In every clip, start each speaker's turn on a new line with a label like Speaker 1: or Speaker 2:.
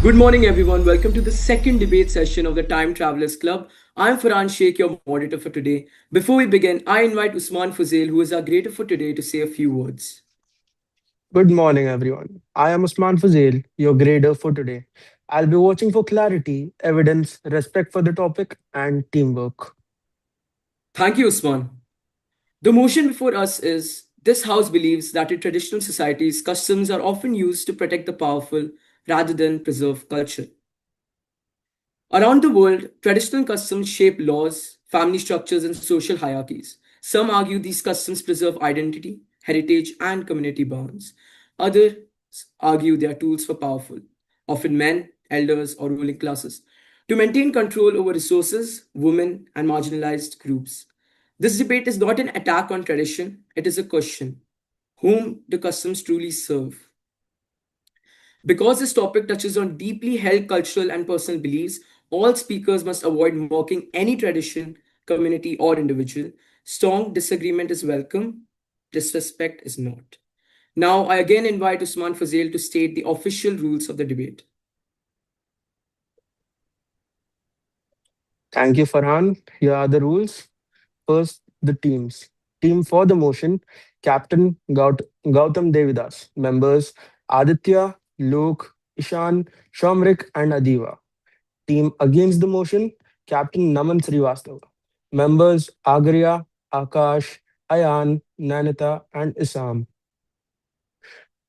Speaker 1: Good morning, everyone. Welcome to the second debate session of the Time Travelers Club. I'm Farhan Sheikh, your moderator for today. Before we begin, I invite Usman Fuzail, who is our creator for today, to say a few words.
Speaker 2: Good morning, everyone. I am Usman Fuzail, your grader for today. I'll be watching for clarity, evidence, respect for the topic, and teamwork.
Speaker 1: Thank you, Usman. The motion before us is this House believes that in traditional societies, customs are often used to protect the powerful rather than preserve culture. Around the world, traditional customs shape laws, family structures, and social hierarchies. Some argue these customs preserve identity, heritage, and community bonds. Others argue they are tools for powerful, often men, elders, or ruling classes, to maintain control over resources, women, and marginalized groups. This debate is not an attack on tradition, it is a question: whom do customs truly serve? Because this topic touches on deeply held cultural and personal beliefs, all speakers must avoid mocking any tradition, community, or individual. Strong disagreement is welcome, disrespect is not. Now, I again invite Usman Fazil to state the official rules of the debate.
Speaker 2: Thank you, Farhan. Here are the rules. First, the teams. Team for the motion, Captain Gautam Devidas. Members Aditya, Luke, Ishan, Shomrik, and Adiva. Team against the motion, Captain Naman Srivastava. Members Agria, Akash, Ayan, Nanita, and Isam.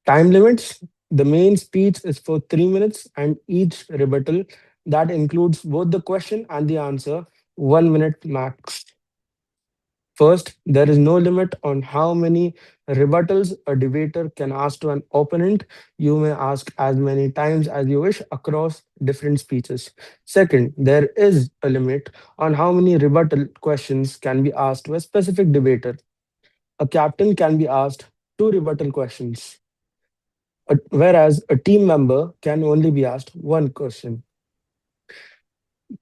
Speaker 2: Time limits. The main speech is for 3 minutes, and each rebuttal that includes both the question and the answer, 1 minute max. First, there is no limit on how many rebuttals a debater can ask to an opponent. You may ask as many times as you wish across different speeches. Second, there is a limit on how many rebuttal questions can be asked to a specific debater. A captain can be asked two rebuttal questions, whereas a team member can only be asked one question.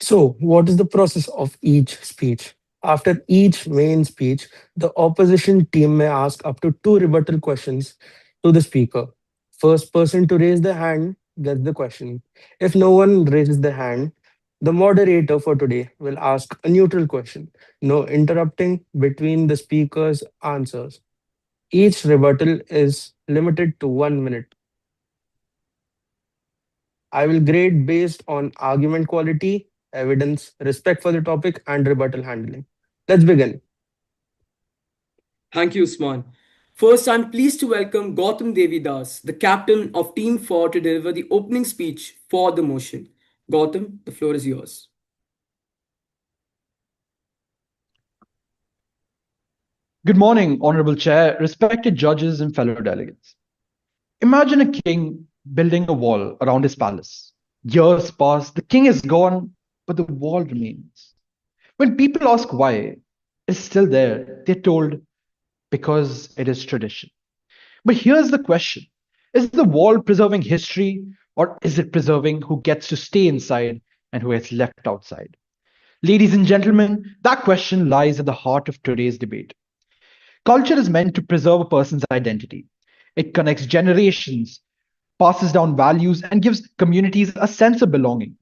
Speaker 2: So, what is the process of each speech? After each main speech, the opposition team may ask up to two rebuttal questions to the speaker. First person to raise the hand gets the question. If no one raises the hand, the moderator for today will ask a neutral question, no interrupting between the speaker's answers. Each rebuttal is limited to 1 minute. I will grade based on argument quality, evidence, respect for the topic, and rebuttal handling. Let's begin.
Speaker 1: Thank you, Usman. First, I'm pleased to welcome Gautam Devi Das, the captain of Team 4, to deliver the opening speech for the motion. Gautam, the floor is yours.
Speaker 3: Good morning, Honorable Chair, respected judges, and fellow delegates. Imagine a king building a wall around his palace. Years pass, the king is gone, but the wall remains. When people ask why, it's still there. They're told because it is tradition. But here's the question: is the wall preserving history, or is it preserving who gets to stay inside and who gets left outside? Ladies and gentlemen, that question lies at the heart of today's debate. Culture is meant to preserve a person's identity. It connects generations, passes down values, and gives communities a sense of belonging.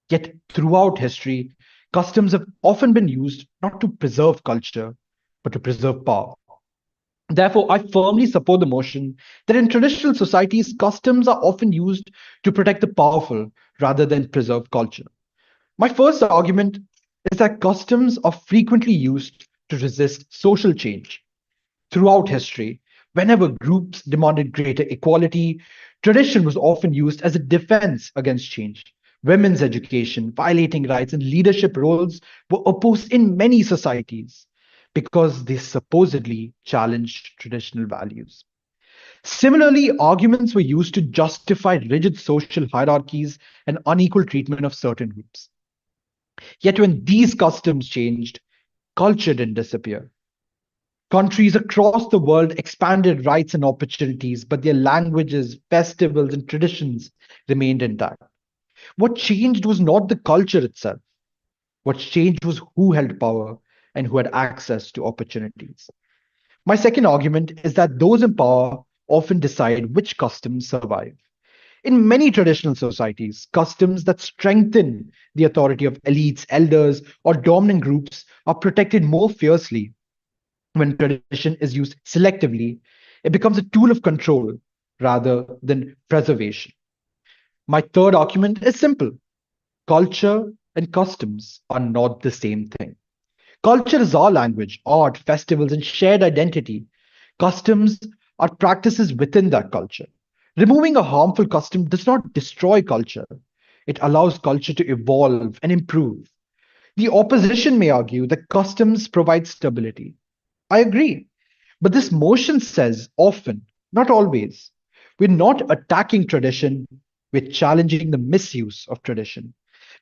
Speaker 3: Yet, throughout history, customs have often been used not to preserve culture, but to preserve power. Therefore, I firmly support the motion that in traditional societies, customs are often used to protect the powerful rather than preserve culture. My first argument is that customs are frequently used to resist social change. Throughout history, whenever groups demanded greater equality, tradition was often used as a defense against change. Women's education, violating rights, and leadership roles were opposed in many societies because they supposedly challenged traditional values. Similarly, arguments were used to justify rigid social hierarchies and unequal treatment of certain groups. Yet when these customs changed, culture didn't disappear. Countries across the world expanded rights and opportunities, but their languages, festivals, and traditions remained intact. What changed was not the culture itself. What changed was who held power and who had access to opportunities. My second argument is that those in power often decide which customs survive. In many traditional societies, customs that strengthen the authority of elites, elders, or dominant groups are protected more fiercely. When tradition is used selectively, it becomes a tool of control rather than preservation. My third argument is simple: culture and customs are not the same thing. Culture is our language, art, festivals, and shared identity. Customs are practices within that culture. Removing a harmful custom does not destroy culture, it allows culture to evolve and improve. The opposition may argue that customs provide stability. I agree. But this motion says often, not always. We're not attacking tradition, we're challenging the misuse of tradition.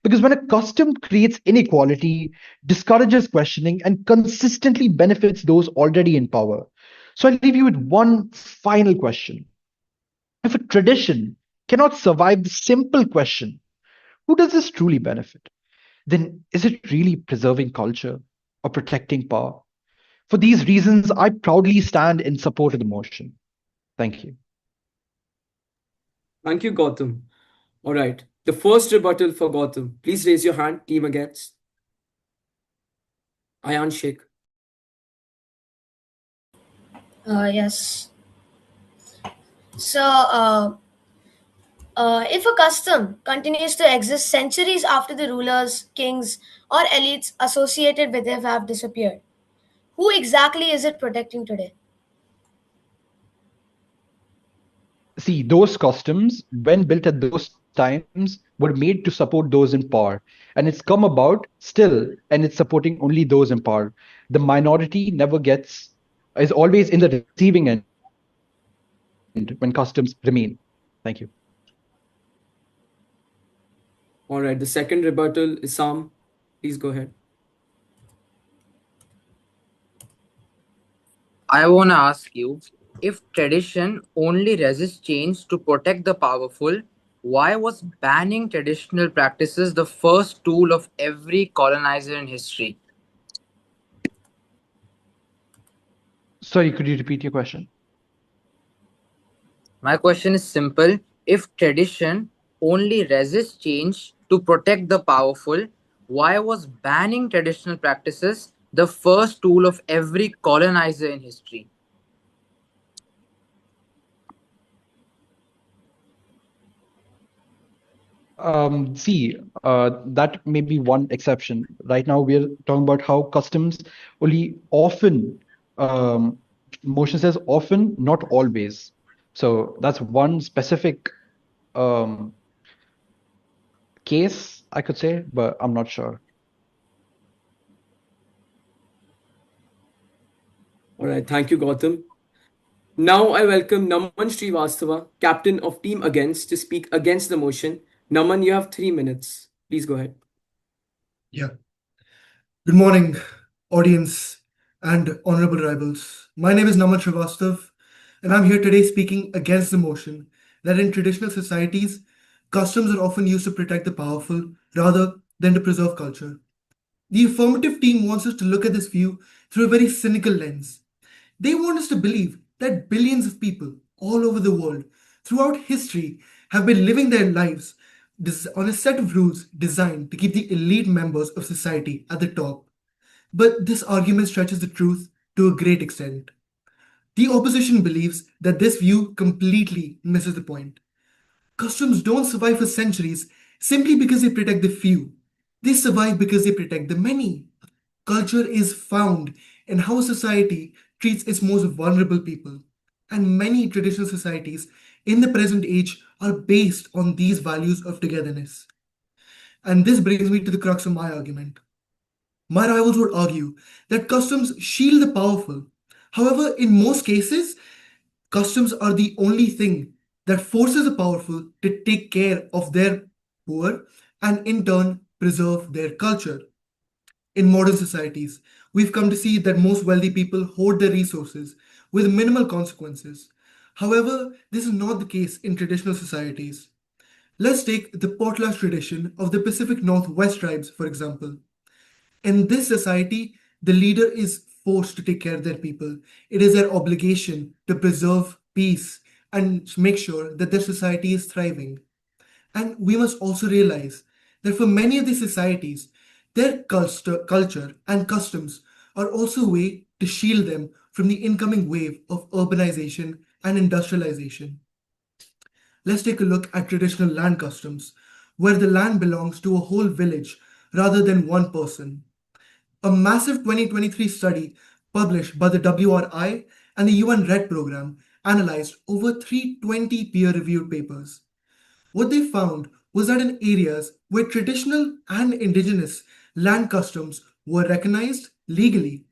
Speaker 3: Because when a custom creates inequality, discourages questioning, and consistently benefits those already in power. So I leave you with one final question. If a tradition cannot survive the simple question, who does this truly benefit? Then is it really preserving culture or protecting power? For these reasons, I proudly stand in support of the motion. Thank you.
Speaker 1: Thank you, Gautam. All right. The first rebuttal for Gautam. Please raise your hand, team against. Ayan Sheikh.
Speaker 4: Yes. So, if a custom continues to exist centuries after the rulers, kings, or elites associated with it have disappeared, who exactly is it protecting today?
Speaker 3: See, those customs, when built at those times, were made to support those in power. And it's come about still, and it's supporting only those in power. The minority never gets, is always in the receiving end when customs remain. Thank you.
Speaker 1: All right. The second rebuttal is Sam. Please go ahead.
Speaker 5: I want to ask you, if tradition only resists change to protect the powerful, why was banning traditional practices the first tool of every colonizer in history?
Speaker 3: Sorry, could you repeat your question?
Speaker 5: My question is simple. If tradition only resists change to protect the powerful, why was banning traditional practices the first tool of every colonizer in history?
Speaker 3: That may be one exception. Right now, we're talking about how customs only often, um, motion says often, not always. So that's one specific um, case, I could say, but I'm not sure.
Speaker 1: All right. Thank you, Gautam. Now I welcome Naman Srivastava, captain of Team Against, to speak against the motion. Naman, you have 3 minutes. Please go ahead.
Speaker 6: Yeah. Good morning, audience and honorable rivals. My name is Naman Srivastav, and I'm here today speaking against the motion that in traditional societies, customs are often used to protect the powerful rather than to preserve culture. The affirmative team wants us to look at this view through a very cynical lens. They want us to believe that billions of people all over the world throughout history have been living their lives on a set of rules designed to keep the elite members of society at the top. But this argument stretches the truth to a great extent. The opposition believes that this view completely misses the point. Customs don't survive for centuries simply because they protect the few. They survive because they protect the many. Culture is found in how a society treats its most vulnerable people. And many traditional societies in the present age are based on these values of togetherness. And this brings me to the crux of my argument. My rivals would argue that customs shield the powerful. However, in most cases, customs are the only thing that forces the powerful to take care of their poor and in turn preserve their culture. In modern societies, we've come to see that most wealthy people hoard their resources with minimal consequences. However, this is not the case in traditional societies. Let's take the potlatch tradition of the Pacific Northwest tribes, for example. In this society, the leader is forced to take care of their people. It is their obligation to preserve peace and make sure that their society is thriving. And we must also realize that for many of these societies, their culture and customs are also a way to shield them from the incoming wave of urbanization and industrialization. Let's take a look at traditional land customs, where the land belongs to a whole village rather than one person. A massive 2023 study published by the WRI and the UN RED program analyzed over 320 peer reviewed papers. What they found was that in areas where traditional and indigenous land customs were recognized legally,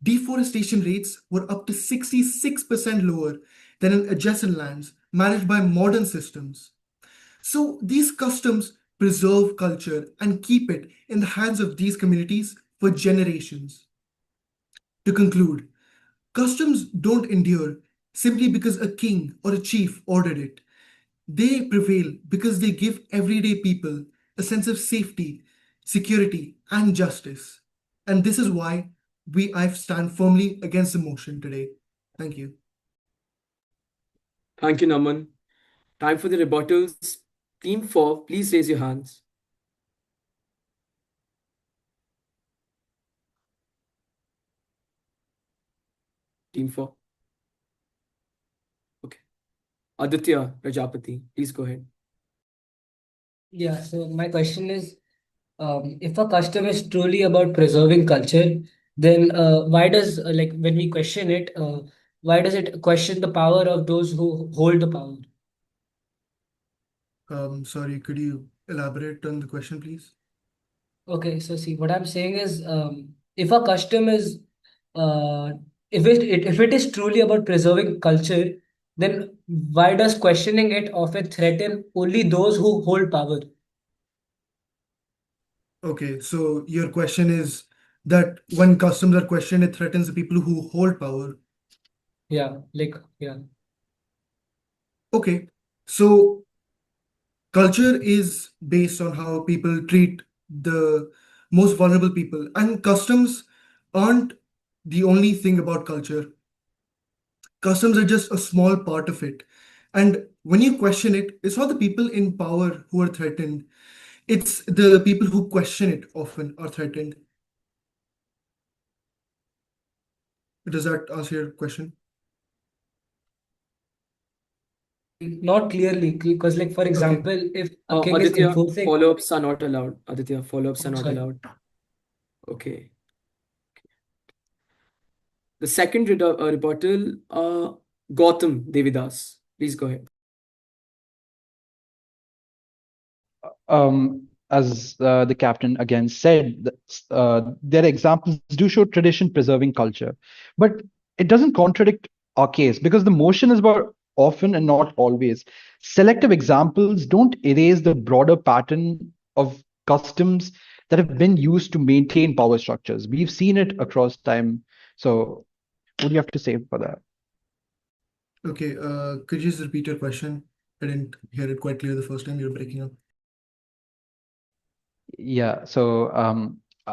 Speaker 6: deforestation rates were up to 66% lower than in adjacent lands managed by modern systems. So these customs preserve culture and keep it in the hands of these communities for generations. To conclude, customs don't endure simply because a king or a chief ordered it. They prevail because they give everyday people a sense of safety, security, and justice. And this is why I stand firmly against the motion today. Thank you.
Speaker 1: Thank you, Naman. Time for the rebuttals. Team 4, please raise your hands. Team 4. Okay. Aditya Prajapati, please go ahead.
Speaker 7: Yeah, so my question is, if a custom is truly about preserving culture, then why does, like, when we question it, why does it question the power of those who hold the power?
Speaker 6: Sorry, could you elaborate on the question, please?
Speaker 7: Okay, so see, what I'm saying is, if a custom is, uh, if it is truly about preserving culture, then why does questioning it often threaten only those who hold power?
Speaker 6: Okay, so your question is that when customs are questioned, it threatens the people who hold power.
Speaker 7: Yeah, like, yeah.
Speaker 6: Okay, so culture is based on how people treat the most vulnerable people, and customs aren't the only thing about culture. Customs are just a small part of it. And when you question it, it's not the people in power who are threatened, it's the people who question it often are threatened. Does that answer your question?
Speaker 7: Not clearly, because, like, for
Speaker 6: Okay.
Speaker 7: example, if a king is
Speaker 1: Aditya,
Speaker 7: enforcing,
Speaker 1: follow-ups are not allowed. Aditya, follow-ups are
Speaker 7: oh,
Speaker 1: not
Speaker 7: sorry.
Speaker 1: allowed. Okay. The second rebuttal, Gautam Devidas. Please go ahead.
Speaker 3: As the captain again said, their examples do show tradition preserving culture, but it doesn't contradict our case because the motion is about often and not always. Selective examples don't erase the broader pattern of customs that have been used to maintain power structures. We've seen it across time. So, what do you have to say for that?
Speaker 6: Okay, could you just repeat your question? I didn't hear it quite clear the first time. You're breaking up.
Speaker 3: Yeah, so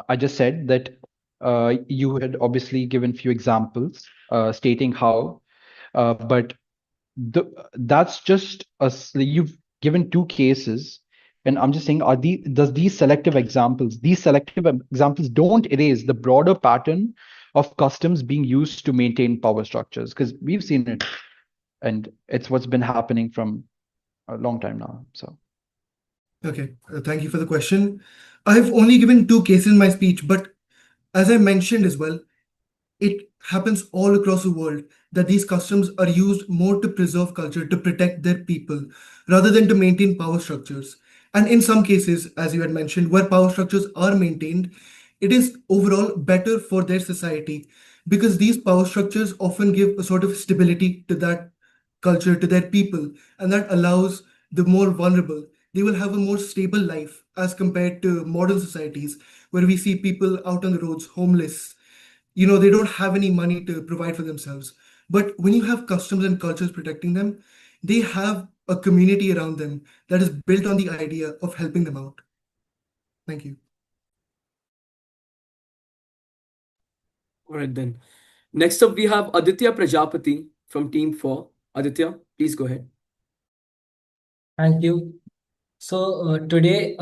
Speaker 3: I just said that you had obviously given few examples stating how, but that's just you've given two cases, and I'm just saying, does these selective examples don't erase the broader pattern of customs being used to maintain power structures? Because we've seen it, and it's what's been happening from a long time now. So.
Speaker 6: Okay, thank you for the question. I've only given two cases in my speech, but as I mentioned as well, it happens all across the world that these customs are used more to preserve culture, to protect their people, rather than to maintain power structures. And in some cases, as you had mentioned, where power structures are maintained, it is overall better for their society because these power structures often give a sort of stability to that culture, to their people, and that allows the more vulnerable. They will have a more stable life as compared to modern societies where we see people out on the roads homeless. They don't have any money to provide for themselves. But when you have customs and cultures protecting them, they have a community around them that is built on the idea of helping them out. Thank you.
Speaker 1: All right, then. Next up, we have Aditya Prajapati from Team 4. Aditya. please go ahead.
Speaker 7: Thank you. So today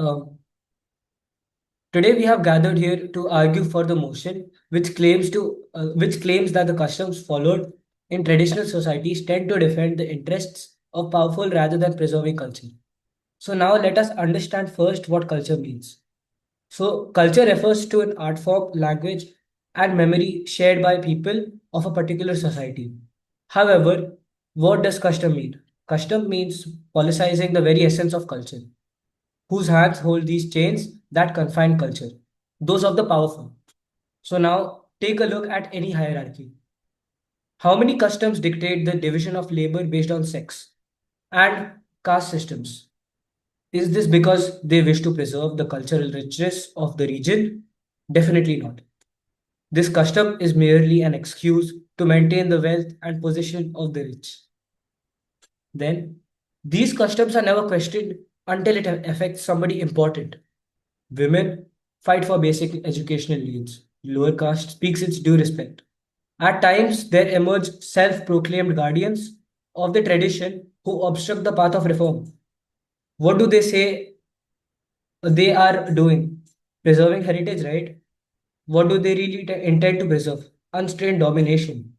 Speaker 7: we have gathered here to argue for the motion which claims that the customs followed in traditional societies tend to defend the interests of powerful rather than preserving culture. So now let us understand first what culture means. So culture refers to an art form, language, and memory shared by people of a particular society. However, what does custom mean? Custom means politicizing the very essence of culture. Whose hands hold these chains that confine culture? Those of the powerful. So now take a look at any hierarchy. How many customs dictate the division of labor based on sex and caste systems? Is this because they wish to preserve the cultural richness of the region? Definitely not. This custom is merely an excuse to maintain the wealth and position of the rich. Then, these customs are never questioned until it affects somebody important. Women fight for basic educational needs. Lower caste speaks its due respect. At times, there emerge self proclaimed guardians of the tradition who obstruct the path of reform. What do they say they are doing? Preserving heritage, right? What do they really intend to preserve? Unstrained domination.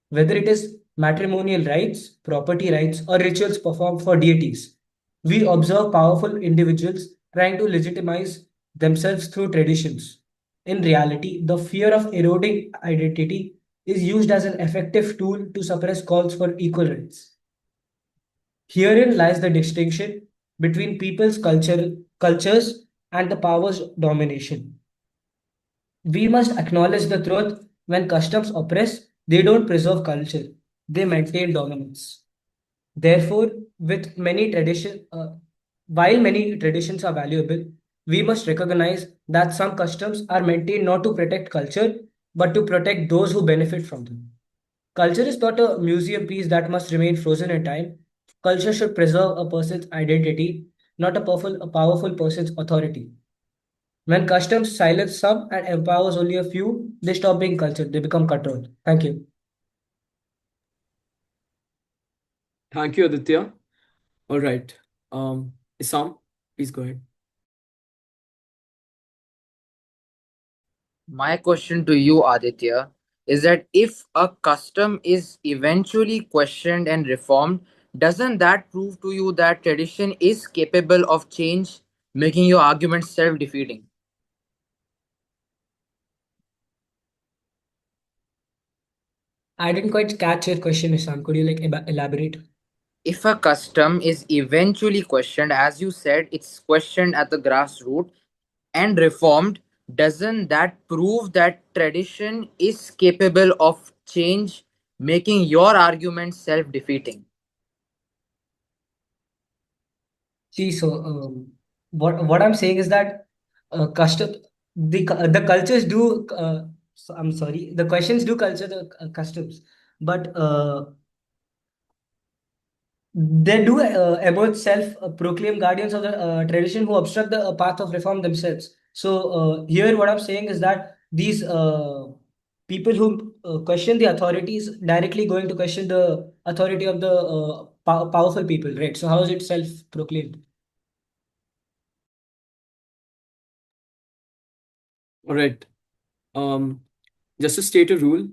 Speaker 7: Whether it is matrimonial rites, property rights, or rituals performed for deities, we observe powerful individuals trying to legitimize themselves through traditions. In reality, the fear of eroding identity is used as an effective tool to suppress calls for equal rights. Herein lies the distinction between people's cultures and the power's domination. We must acknowledge the truth: when customs oppress, they don't preserve culture, they maintain dominance. Therefore, with many tradition, while many traditions are valuable, we must recognize that some customs are maintained not to protect culture, but to protect those who benefit from them. Culture is not a museum piece that must remain frozen in time. Culture should preserve a person's identity, not a powerful person's authority. When customs silence some and empowers only a few, they stop being culture, they become control. Thank you.
Speaker 1: Thank you, Aditya. All right. Isam, please go ahead.
Speaker 5: My question to you, Aditya, is that if a custom is eventually questioned and reformed, doesn't that prove to you that tradition is capable of change, making your argument self defeating?
Speaker 7: I didn't quite catch your question, Isam. Could you like elaborate?
Speaker 5: If a custom is eventually questioned, as you said, it's questioned at the grassroots and reformed, doesn't that prove that tradition is capable of change, making your argument self defeating?
Speaker 7: See, so what I'm saying is that custom the cultures do. I'm sorry, the questions do culture the customs, but they do emerge self-proclaimed guardians of the tradition who obstruct the path of reform themselves. So here, what I'm saying is that these people who question the authorities directly going to question the authority of the powerful people, right? So how is it self-proclaimed?
Speaker 1: All right. Um, just to state a rule,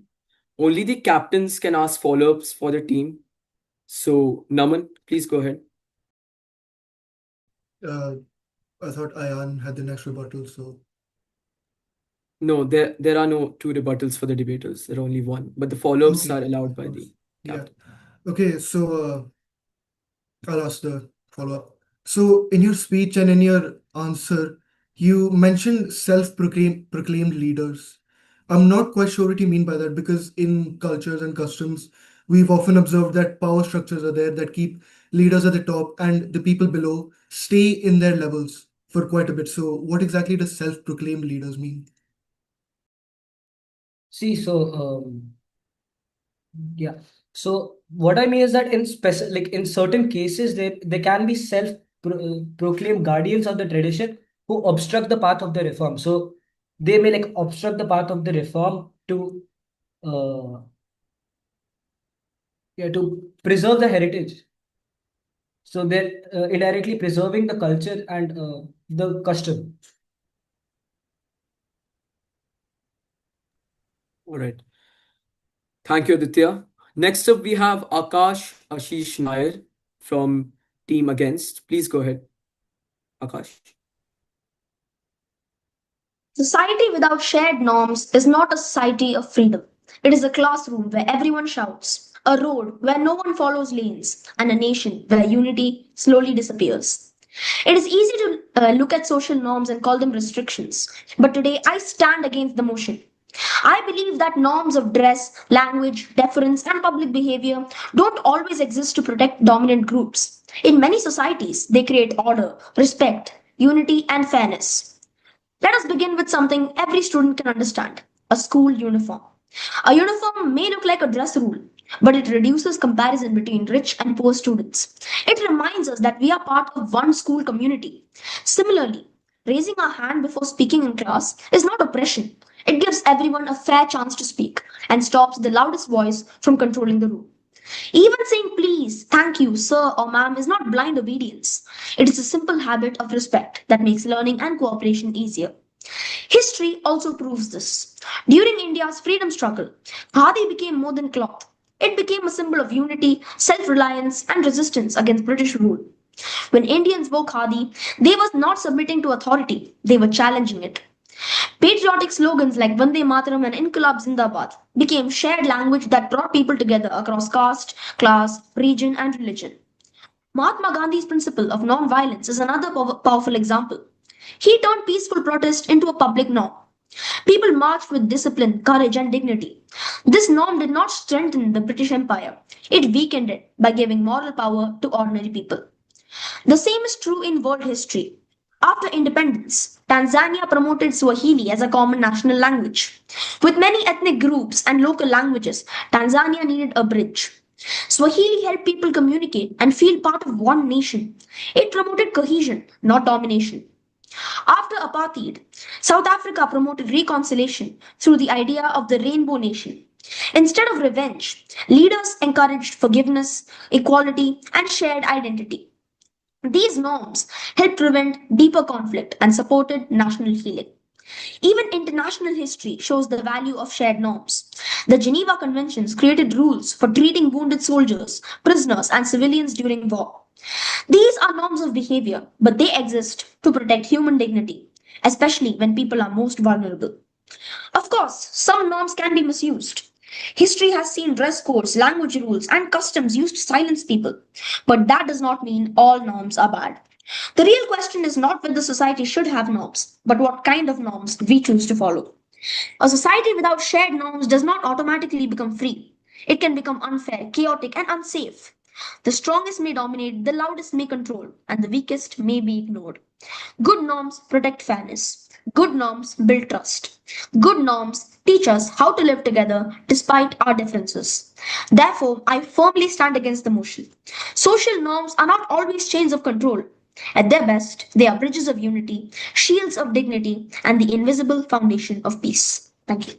Speaker 1: only the captains can ask follow-ups for the team. So, Naman, please go ahead.
Speaker 6: Uh, I thought Ayan had the next rebuttal, so
Speaker 1: No, there are no two rebuttals for the debaters. There are only one, but the follow-ups
Speaker 6: okay,
Speaker 1: are allowed
Speaker 6: of
Speaker 1: by the
Speaker 6: course. Yeah.
Speaker 1: captain.
Speaker 6: Okay, so I'll ask the follow-up. So, in your speech and in your answer, you mentioned self-proclaimed leaders. I'm not quite sure what you mean by that because in cultures and customs, we've often observed that power structures are there that keep leaders at the top and the people below stay in their levels for quite a bit. So, what exactly does self-proclaimed leaders mean?
Speaker 7: See, so yeah. So what I mean is that like in certain cases, there can be proclaimed guardians of the tradition who obstruct the path of the reform. So they may like obstruct the path of the reform to uh, yeah, to preserve the heritage. So they're indirectly preserving the culture and the custom.
Speaker 1: All right. Thank you, Aditya. Next up, we have Akash Ashish Nair from Team Against. Please go ahead, Akash.
Speaker 8: Society without shared norms is not a society of freedom. It is a classroom where everyone shouts, a road where no one follows lanes, and a nation where unity slowly disappears. It is easy to look at social norms and call them restrictions, but today I stand against the motion. I believe that norms of dress, language, deference, and public behavior don't always exist to protect dominant groups. In many societies, they create order, respect, unity, and fairness. Let us begin with something every student can understand: a school uniform. A uniform may look like a dress rule, but it reduces comparison between rich and poor students. It reminds us that we are part of one school community. Similarly, raising our hand before speaking in class is not oppression. It gives everyone a fair chance to speak and stops the loudest voice from controlling the room. Even saying please, thank you, sir, or ma'am is not blind obedience. It is a simple habit of respect that makes learning and cooperation easier. History also proves this. During India's freedom struggle, khadi became more than cloth. It became a symbol of unity, self reliance, and resistance against British rule. When Indians wore khadi, they were not submitting to authority, they were challenging it. Patriotic slogans like Vande Mataram and Inqilab Zindabad became shared language that brought people together across caste, class, region, and religion. Mahatma Gandhi's principle of non-violence is another powerful example. He turned peaceful protest into a public norm. People marched with discipline, courage, and dignity. This norm did not strengthen the British Empire, it weakened it by giving moral power to ordinary people. The same is true in world history. After independence, Tanzania promoted Swahili as a common national language. With many ethnic groups and local languages, Tanzania needed a bridge. Swahili helped people communicate and feel part of one nation. It promoted cohesion, not domination. After apartheid, South Africa promoted reconciliation through the idea of the rainbow nation. Instead of revenge, leaders encouraged forgiveness, equality, and shared identity. These norms helped prevent deeper conflict and supported national healing. Even international history shows the value of shared norms. The Geneva Conventions created rules for treating wounded soldiers, prisoners, and civilians during war. These are norms of behavior, but they exist to protect human dignity, especially when people are most vulnerable. Of course, some norms can be misused. History has seen dress codes, language rules, and customs used to silence people. But that does not mean all norms are bad. The real question is not whether society should have norms, but what kind of norms we choose to follow. A society without shared norms does not automatically become free. It can become unfair, chaotic, and unsafe. The strongest may dominate, the loudest may control, and the weakest may be ignored. Good norms protect fairness. Good norms build trust. Good norms teach us how to live together despite our differences. Therefore, I firmly stand against the motion. Social norms are not always chains of control. At their best, they are bridges of unity, shields of dignity, and the invisible foundation of peace. Thank you.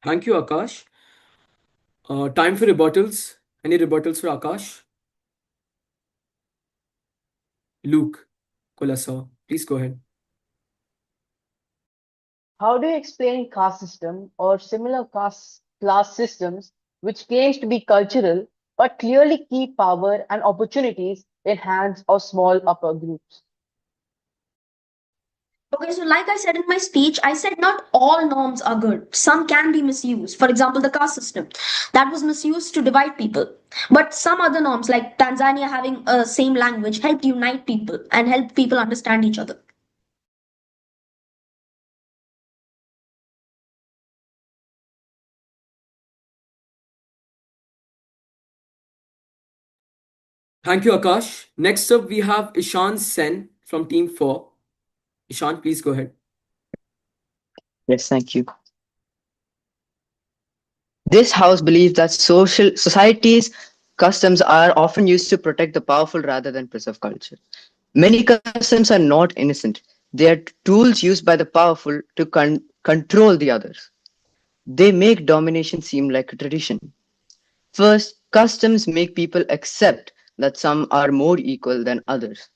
Speaker 1: Thank you, Akash. Time for rebuttals. Any rebuttals for Akash? Luke Kolasa, please go ahead.
Speaker 9: How do you explain caste system or similar caste class systems which claims to be cultural but clearly keep power and opportunities in hands of small upper groups?
Speaker 8: Okay, so like I said in my speech, I said not all norms are good. Some can be misused. For example, the caste system that was misused to divide people. But some other norms, like Tanzania having a same language, helped unite people and help people understand each other.
Speaker 1: Thank you, Akash. Next up, we have Ishan Sen from Team 4. Ishan, please go ahead.
Speaker 10: Yes, thank you. This house believes that social societies' customs are often used to protect the powerful rather than preserve culture. Many customs are not innocent. They are tools used by the powerful to control the others. They make domination seem like a tradition. First, customs make people accept that some are more equal than others.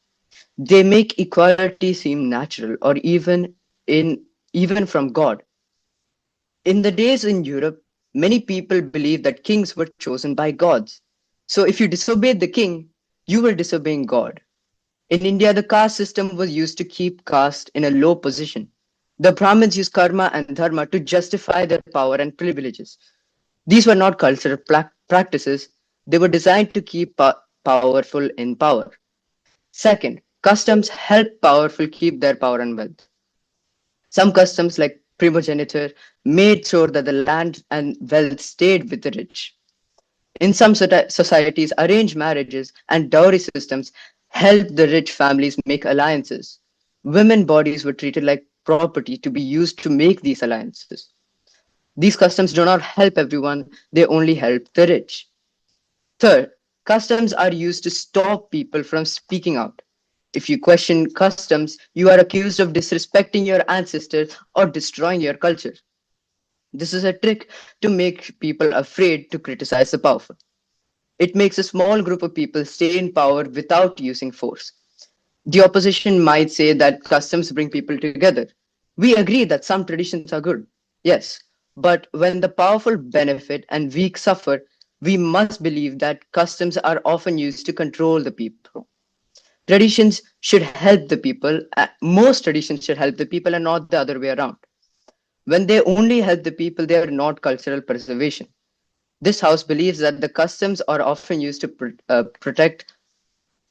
Speaker 10: They make equality seem natural or even from God. In the days in Europe, many people believed that kings were chosen by gods. So if you disobeyed the king, you were disobeying God. In India, the caste system was used to keep caste in a low position. The Brahmins used karma and dharma to justify their power and privileges. These were not cultural practices, they were designed to keep powerful in power. Second, customs help powerful keep their power and wealth. Some customs, like primogeniture, made sure that the land and wealth stayed with the rich. In some societies, arranged marriages and dowry systems helped the rich families make alliances. Women bodies were treated like property to be used to make these alliances. These customs do not help everyone, they only help the rich. Third, customs are used to stop people from speaking out. If you question customs, you are accused of disrespecting your ancestors or destroying your culture. This is a trick to make people afraid to criticize the powerful. It makes a small group of people stay in power without using force. The opposition might say that customs bring people together. We agree that some traditions are good, yes, but when the powerful benefit and weak suffer, we must believe that customs are often used to control the people. Traditions should help the people, most traditions should help the people and not the other way around. When they only help the people, they are not cultural preservation. This house believes that the customs are often used to protect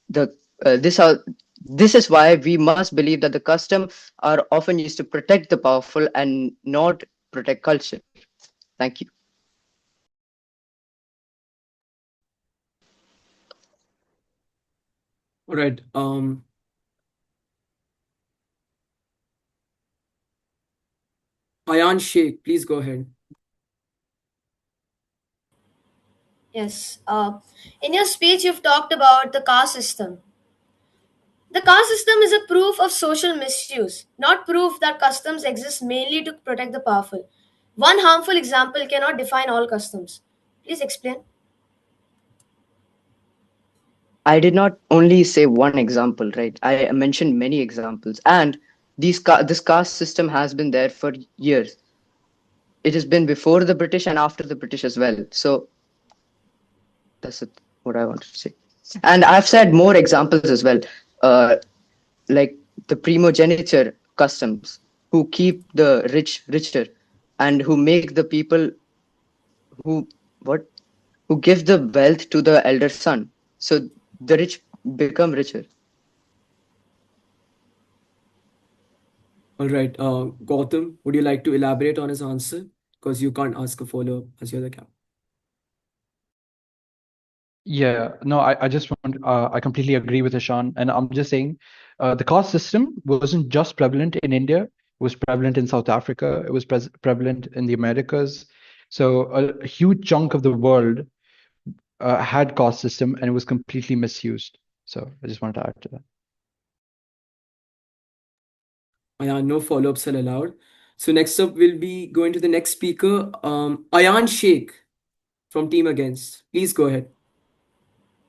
Speaker 10: the this are this is why we must believe that the custom are often used to protect the powerful and not protect culture. Thank you.
Speaker 1: All right. Ayan Sheikh, please go ahead.
Speaker 4: Yes. In your speech, you've talked about the caste system. The caste system is a proof of social misuse, not proof that customs exist mainly to protect the powerful. One harmful example cannot define all customs. Please explain.
Speaker 10: I did not only say one example, right? I mentioned many examples, and this caste system has been there for years. It has been before the British and after the British as well. So that's it, what I wanted to say. And I've said more examples as well, uh, like the primogeniture customs, who keep the rich richer, and who make the people who what who give the wealth to the elder son, so the rich become richer.
Speaker 1: All right. Gautam, would you like to elaborate on his answer? Because you can't ask a follow up as you're the cap.
Speaker 3: Yeah, no, I just want, I completely agree with Ishan. And I'm just saying the caste system wasn't just prevalent in India, it was prevalent in South Africa, it was prevalent in the Americas. So a huge chunk of the world had caste system and it was completely misused. So I just wanted to add to that.
Speaker 1: No follow ups are allowed. So next up, we'll be going to the next speaker, Ayan Sheikh from Team Against. Please go ahead.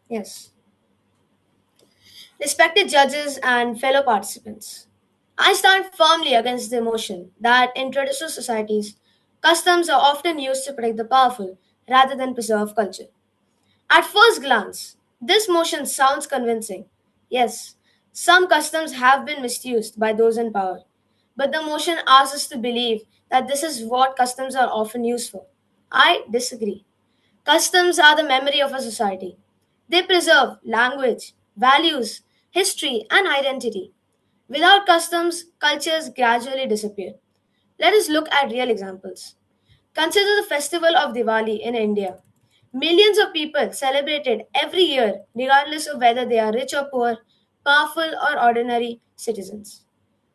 Speaker 4: Yes. Respected judges and fellow participants, I stand firmly against the notion that in traditional societies, customs are often used to protect the powerful rather than preserve culture. At first glance, this motion sounds convincing. Yes, some customs have been misused by those in power, but the motion asks us to believe that this is what customs are often used for. I disagree. Customs are the memory of a society. They preserve language, values, history, and identity. Without customs, cultures gradually disappear. Let us look at real examples. Consider the festival of Diwali in India. Millions of people celebrate it every year, regardless of whether they are rich or poor, powerful or ordinary citizens.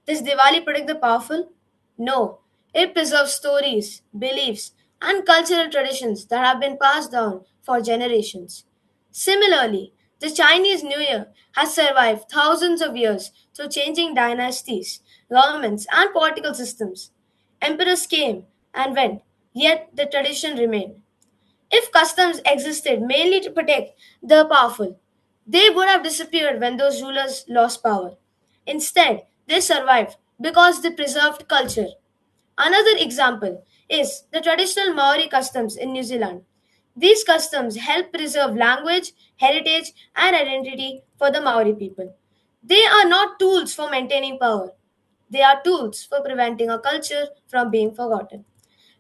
Speaker 4: Does Diwali protect the powerful? No. It preserves stories, beliefs, and cultural traditions that have been passed down for generations. Similarly, the Chinese New Year has survived thousands of years through changing dynasties, governments, and political systems. Emperors came and went, yet the tradition remained. If customs existed mainly to protect the powerful, they would have disappeared when those rulers lost power. Instead, they survived because they preserved culture. Another example is the traditional Maori customs in New Zealand. These customs help preserve language, heritage, and identity for the Maori people. They are not tools for maintaining power, they are tools for preventing a culture from being forgotten.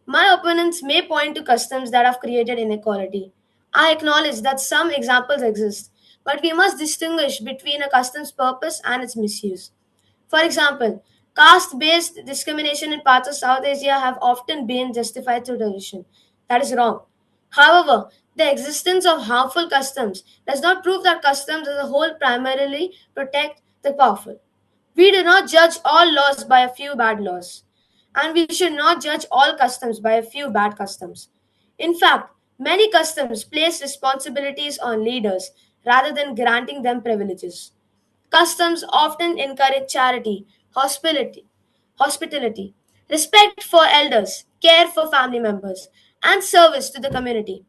Speaker 4: My opponents may point to customs that have created inequality. I acknowledge that some examples exist, but we must distinguish between a custom's purpose and its misuse. For example, caste based discrimination in parts of South Asia have often been justified through tradition. That is wrong. However, the existence of harmful customs does not prove that customs as a whole primarily protect the powerful. We do not judge all laws by a few bad laws, and we should not judge all customs by a few bad customs. In fact, many customs place responsibilities on leaders rather than granting them privileges. Customs often encourage charity, hospitality, respect for elders, care for family members, and service to the community.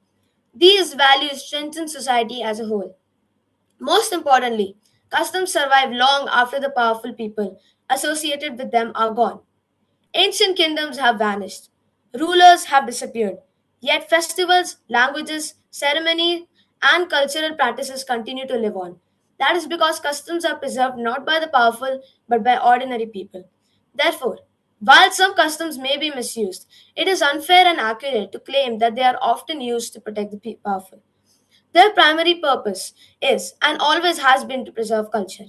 Speaker 4: These values strengthen society as a whole. Most importantly, customs survive long after the powerful people associated with them are gone. Ancient kingdoms have vanished, rulers have disappeared, yet festivals, languages, ceremonies, and cultural practices continue to live on. That is because customs are preserved not by the powerful but by ordinary people. Therefore, while some customs may be misused, it is unfair and accurate to claim that they are often used to protect the powerful. Their primary purpose is and always has been to preserve culture.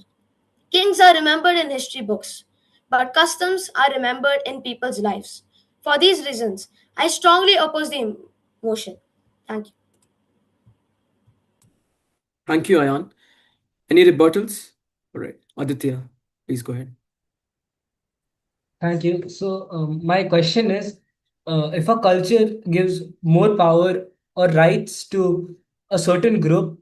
Speaker 4: Kings are remembered in history books, but customs are remembered in people's lives. For these reasons, I strongly oppose the motion. Thank you.
Speaker 1: Thank you, Ayan. Any rebuttals? All right. Aditya, please go ahead.
Speaker 7: Thank you. So, my question is, if a culture gives more power or rights to a certain group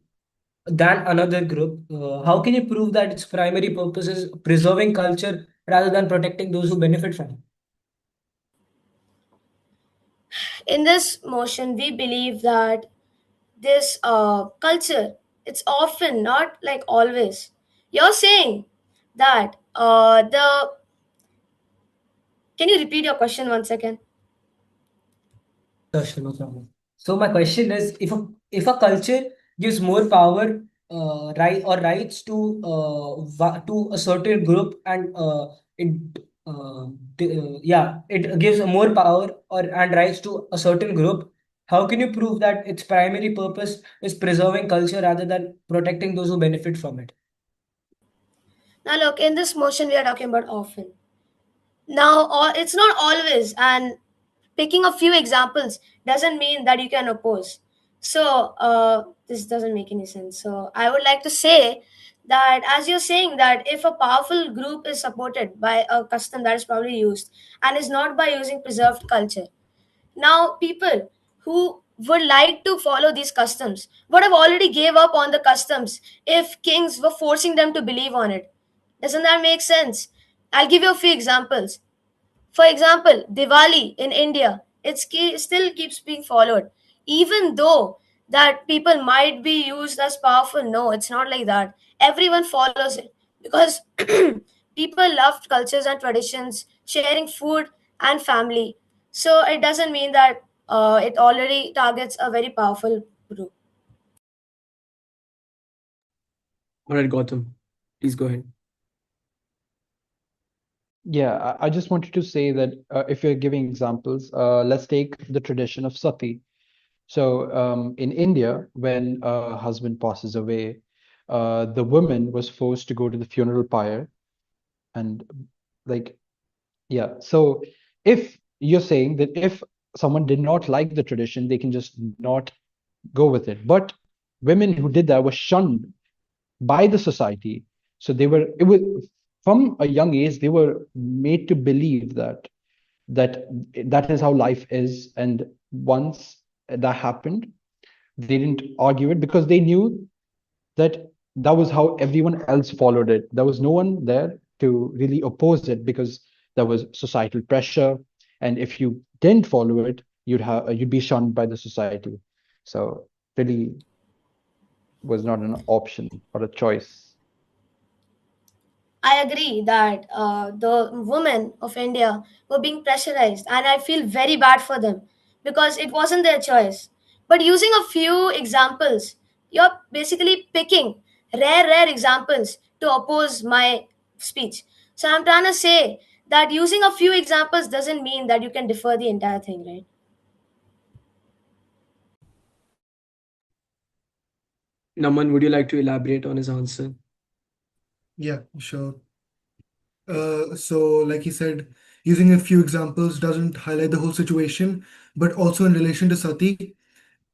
Speaker 7: than another group, how can you prove that its primary purpose is preserving culture rather than protecting those who benefit from it?
Speaker 4: In this motion, we believe that this culture, it's often not like always. You're saying that the. Can you repeat your question once again?
Speaker 7: Sure, no problem. So my question is, if a culture gives more power, rights to to a certain group, and it it gives more power or and rights to a certain group, how can you prove that its primary purpose is preserving culture rather than protecting those who benefit from it?
Speaker 4: Now, look, in this motion, we are talking about often. Now, it's not always, and picking a few examples doesn't mean that you can oppose. So, this doesn't make any sense. So, I would like to say that as you're saying that if a powerful group is supported by a custom that is probably used and is not by using preserved culture, now people who would like to follow these customs would have already gave up on the customs if kings were forcing them to believe on it. Doesn't that make sense? I'll give you a few examples. For example, Diwali in India, still keeps being followed, even though that people might be used as powerful. No, it's not like that. Everyone follows it because people love cultures and traditions, sharing food and family. So it doesn't mean that it already targets a very powerful group.
Speaker 1: All right, Gautam, please go ahead.
Speaker 3: Yeah, I just wanted to say that if you're giving examples, let's take the tradition of sati. So in India, when a husband passes away, the woman was forced to go to the funeral pyre and like, yeah. So if you're saying that if someone did not like the tradition, they can just not go with it. But women who did that were shunned by the society. So it was from a young age, they were made to believe that that is how life is. And once that happened, they didn't argue it because they knew that that was how everyone else followed it. There was no one there to really oppose it because there was societal pressure. And if you didn't follow it, you'd be shunned by the society. So really was not an option or a choice.
Speaker 4: I agree that the women of India were being pressurized, and I feel very bad for them because it wasn't their choice. But using a few examples, you're basically picking rare examples to oppose my speech. So I'm trying to say that using a few examples doesn't mean that you can defer the entire thing, right?
Speaker 1: Naman, would you like to elaborate on his answer?
Speaker 6: Yeah, sure. So, like he said, using a few examples doesn't highlight the whole situation, but also in relation to Sati,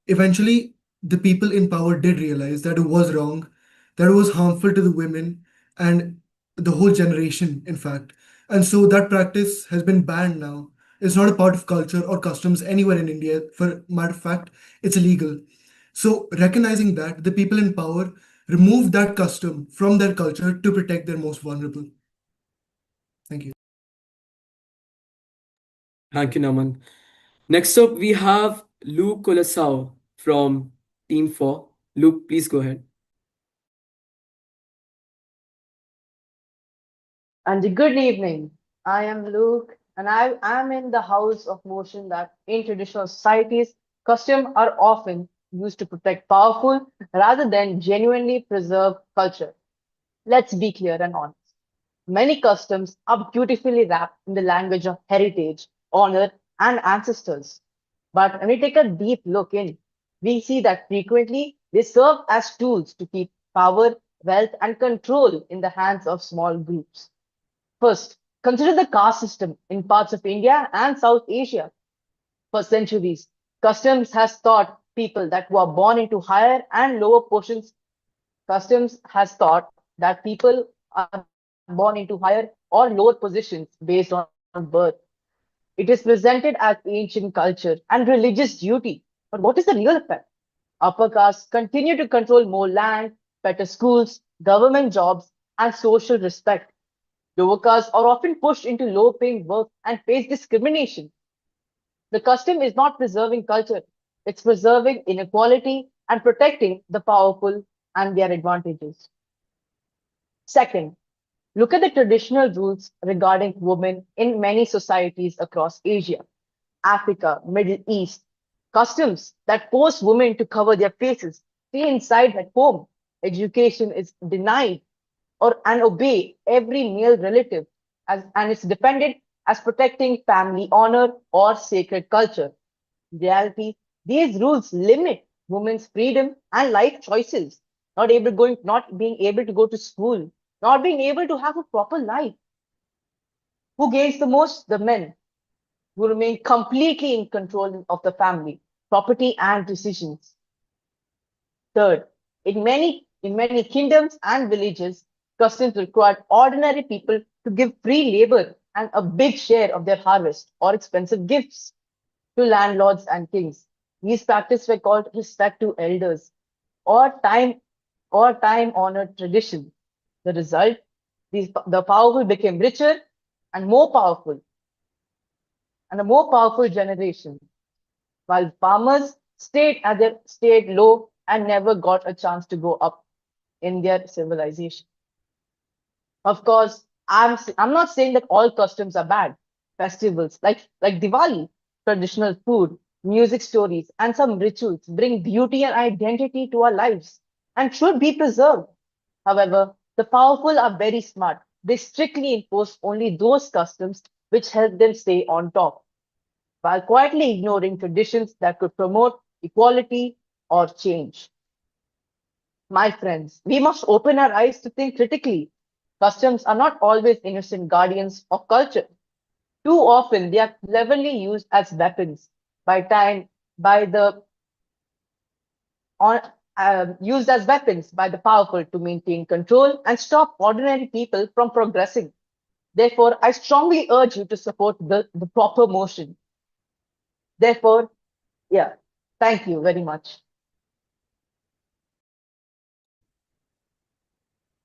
Speaker 6: eventually the people in power did realize that it was wrong, that it was harmful to the women and the whole generation, in fact. And so that practice has been banned now. It's not a part of culture or customs anywhere in India. For matter of fact, it's illegal. So, recognizing that, the people in power removed that custom from their culture to protect their most vulnerable. Thank you.
Speaker 1: Thank you, Naman. Next up, we have Luke Colasao from Team 4. Luke, please go ahead.
Speaker 9: And good evening. I am Luke, and I am in the house of motion that in traditional societies, customs are often used to protect powerful rather than genuinely preserve culture. Let's be clear and honest. Many customs are beautifully wrapped in the language of heritage, honor, and ancestors. But when we take a deep look in, we see that frequently they serve as tools to keep power, wealth, and control in the hands of small groups. First, consider the caste system in parts of India and South Asia. For centuries, customs has taught people that who are born into higher and lower portions. Customs has taught that people are born into higher or lower positions based on birth. It is presented as ancient culture and religious duty. But what is the real effect? Upper castes continue to control more land, better schools, government jobs, and social respect. Lower castes are often pushed into low paying work and face discrimination. The custom is not preserving culture, it's preserving inequality and protecting the powerful and their advantages. Second, look at the traditional rules regarding women in many societies across Asia, Africa, Middle East. Customs that force women to cover their faces, stay inside at home. Education is denied or and obey every male relative and it's defended as protecting family honor or sacred culture. In reality, these rules limit women's freedom and life choices, not being able to go to school, not being able to have a proper life. Who gains the most? The men, who remain completely in control of the family, property, and decisions. Third, in many kingdoms and villages, customs required ordinary people to give free labor and a big share of their harvest or expensive gifts to landlords and kings. These practices were called respect to elders or time honored tradition. The result, the powerful became richer and more powerful and a more powerful generation, while farmers stayed low and never got a chance to go up in their civilization. Of course, I'm not saying that all customs are bad. Festivals like Diwali, traditional food, music stories, and some rituals bring beauty and identity to our lives and should be preserved. However, the powerful are very smart. They strictly enforce only those customs which help them stay on top, while quietly ignoring traditions that could promote equality or change. My friends, we must open our eyes to think critically. Customs are not always innocent guardians of culture. Too often, they are cleverly used as weapons by time by the on, used as weapons by the powerful to maintain control and stop ordinary people from progressing. Therefore, I strongly urge you to support the proper motion. Therefore, yeah, thank you very much.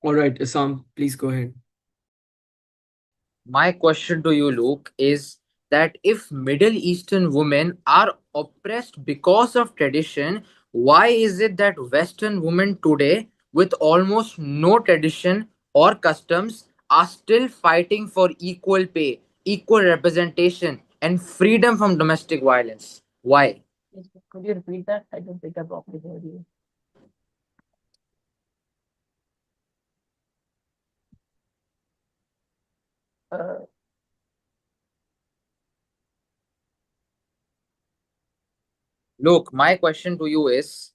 Speaker 1: All right, Isam, please go ahead.
Speaker 5: My question to you, Luke, is that if Middle Eastern women are oppressed because of tradition, why is it that Western women today, with almost no tradition or customs, are still fighting for equal pay, equal representation, and freedom from domestic violence? Why?
Speaker 9: Yes, could you repeat that? I don't think I properly heard you. Uh,
Speaker 5: Look, my question to you is,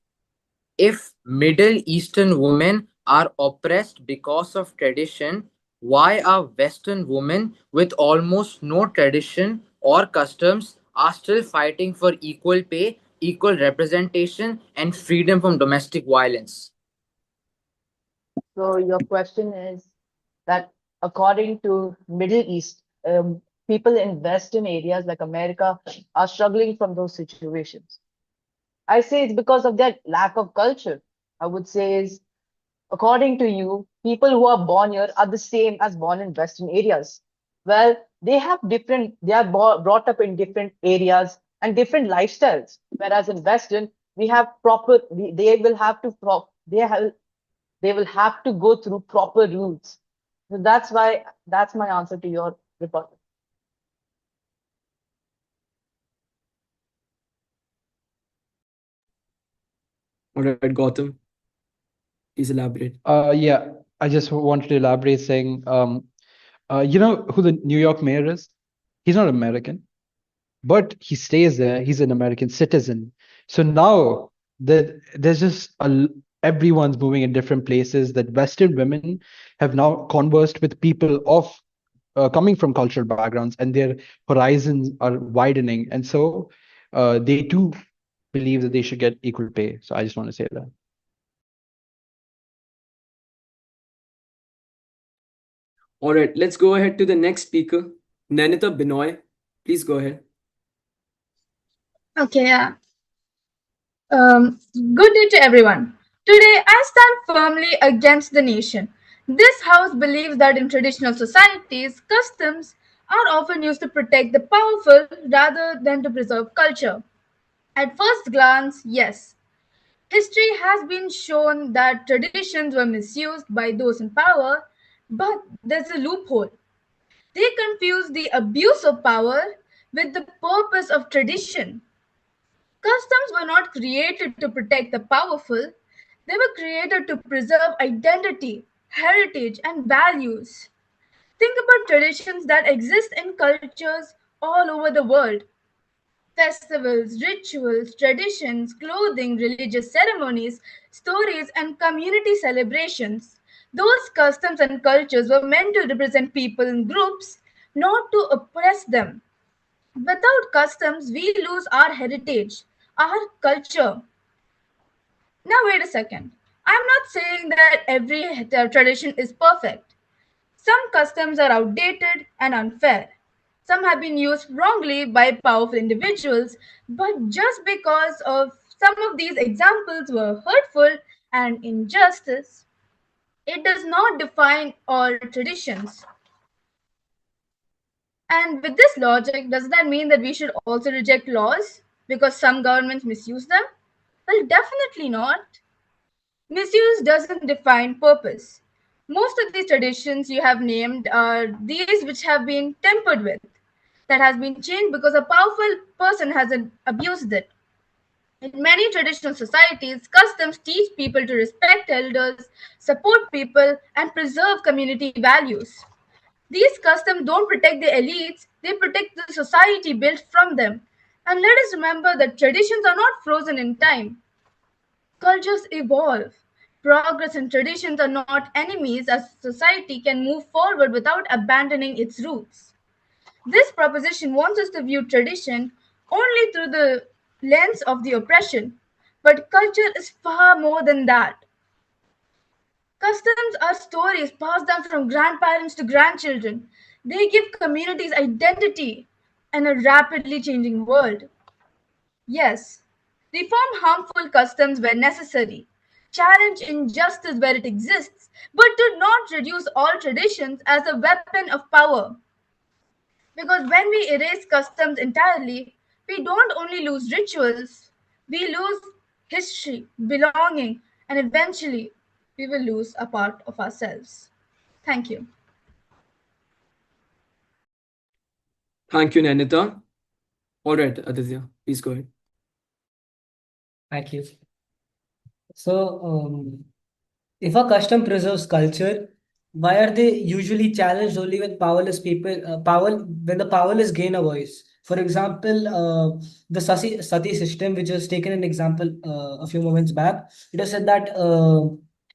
Speaker 5: if Middle Eastern women are oppressed because of tradition, why are Western women with almost no tradition or customs are still fighting for equal pay, equal representation, and freedom from domestic violence?
Speaker 9: so your question is that according to Middle East, people in Western areas like America are struggling from those situations. I say it's because of their lack of culture. I would say is according to you, people who are born here are the same as born in Western areas. Well, they are brought up in different areas and different lifestyles. Whereas in Western, we have they will have to they will have to go through proper rules. So that's my answer to your rebuttal.
Speaker 1: All right, Gautam, please elaborate.
Speaker 3: Yeah, I just wanted to elaborate saying, you know who the New York mayor is? He's not American, but he stays there. He's an American citizen. So now that there's just everyone's moving in different places. That Western women have now conversed with people of coming from cultural backgrounds, and their horizons are widening, and so they too believe that they should get equal pay. So I just want to say that.
Speaker 1: All right, let's go ahead to the next speaker, Nanita Binoy. Please go ahead.
Speaker 11: Okay, yeah. Good day to everyone. Today, I stand firmly against the nation. This house believes that in traditional societies, customs are often used to protect the powerful rather than to preserve culture. At first glance, yes, history has been shown that traditions were misused by those in power, but there's a loophole. They confuse the abuse of power with the purpose of tradition. Customs were not created to protect the powerful, they were created to preserve identity, heritage, and values. Think about traditions that exist in cultures all over the world. Festivals, rituals, traditions, clothing, religious ceremonies, stories, and community celebrations. Those customs and cultures were meant to represent people in groups, not to oppress them. Without customs, we lose our heritage, our culture. Now, wait a second. I'm not saying that every tradition is perfect. Some customs are outdated and unfair. Some have been used wrongly by powerful individuals, but just because of some of these examples were hurtful and injustice, it does not define all traditions. And with this logic, does that mean that we should also reject laws because some governments misuse them? Well, definitely not. Misuse doesn't define purpose. Most of these traditions you have named are these which have been tempered with, that has been changed because a powerful person has abused it. In many traditional societies, customs teach people to respect elders, support people, and preserve community values. These customs don't protect the elites, they protect the society built from them. And let us remember that traditions are not frozen in time. Cultures evolve. Progress and traditions are not enemies as society can move forward without abandoning its roots. This proposition wants us to view tradition only through the lens of the oppression, but culture is far more than that. Customs are stories passed down from grandparents to grandchildren. They give communities identity in a rapidly changing world. Yes, reform harmful customs where necessary, challenge injustice where it exists, but do not reduce all traditions as a weapon of power. Because when we erase customs entirely, we don't only lose rituals, we lose history, belonging, and eventually we will lose a part of ourselves. Thank you.
Speaker 1: Thank you, Nanita. All right, Aditya, please go ahead.
Speaker 7: Thank you. So, if a custom preserves culture, why are they usually challenged only when powerless people, when the powerless gain a voice? For example, the sati system, which was taken an example a few moments back, it was said that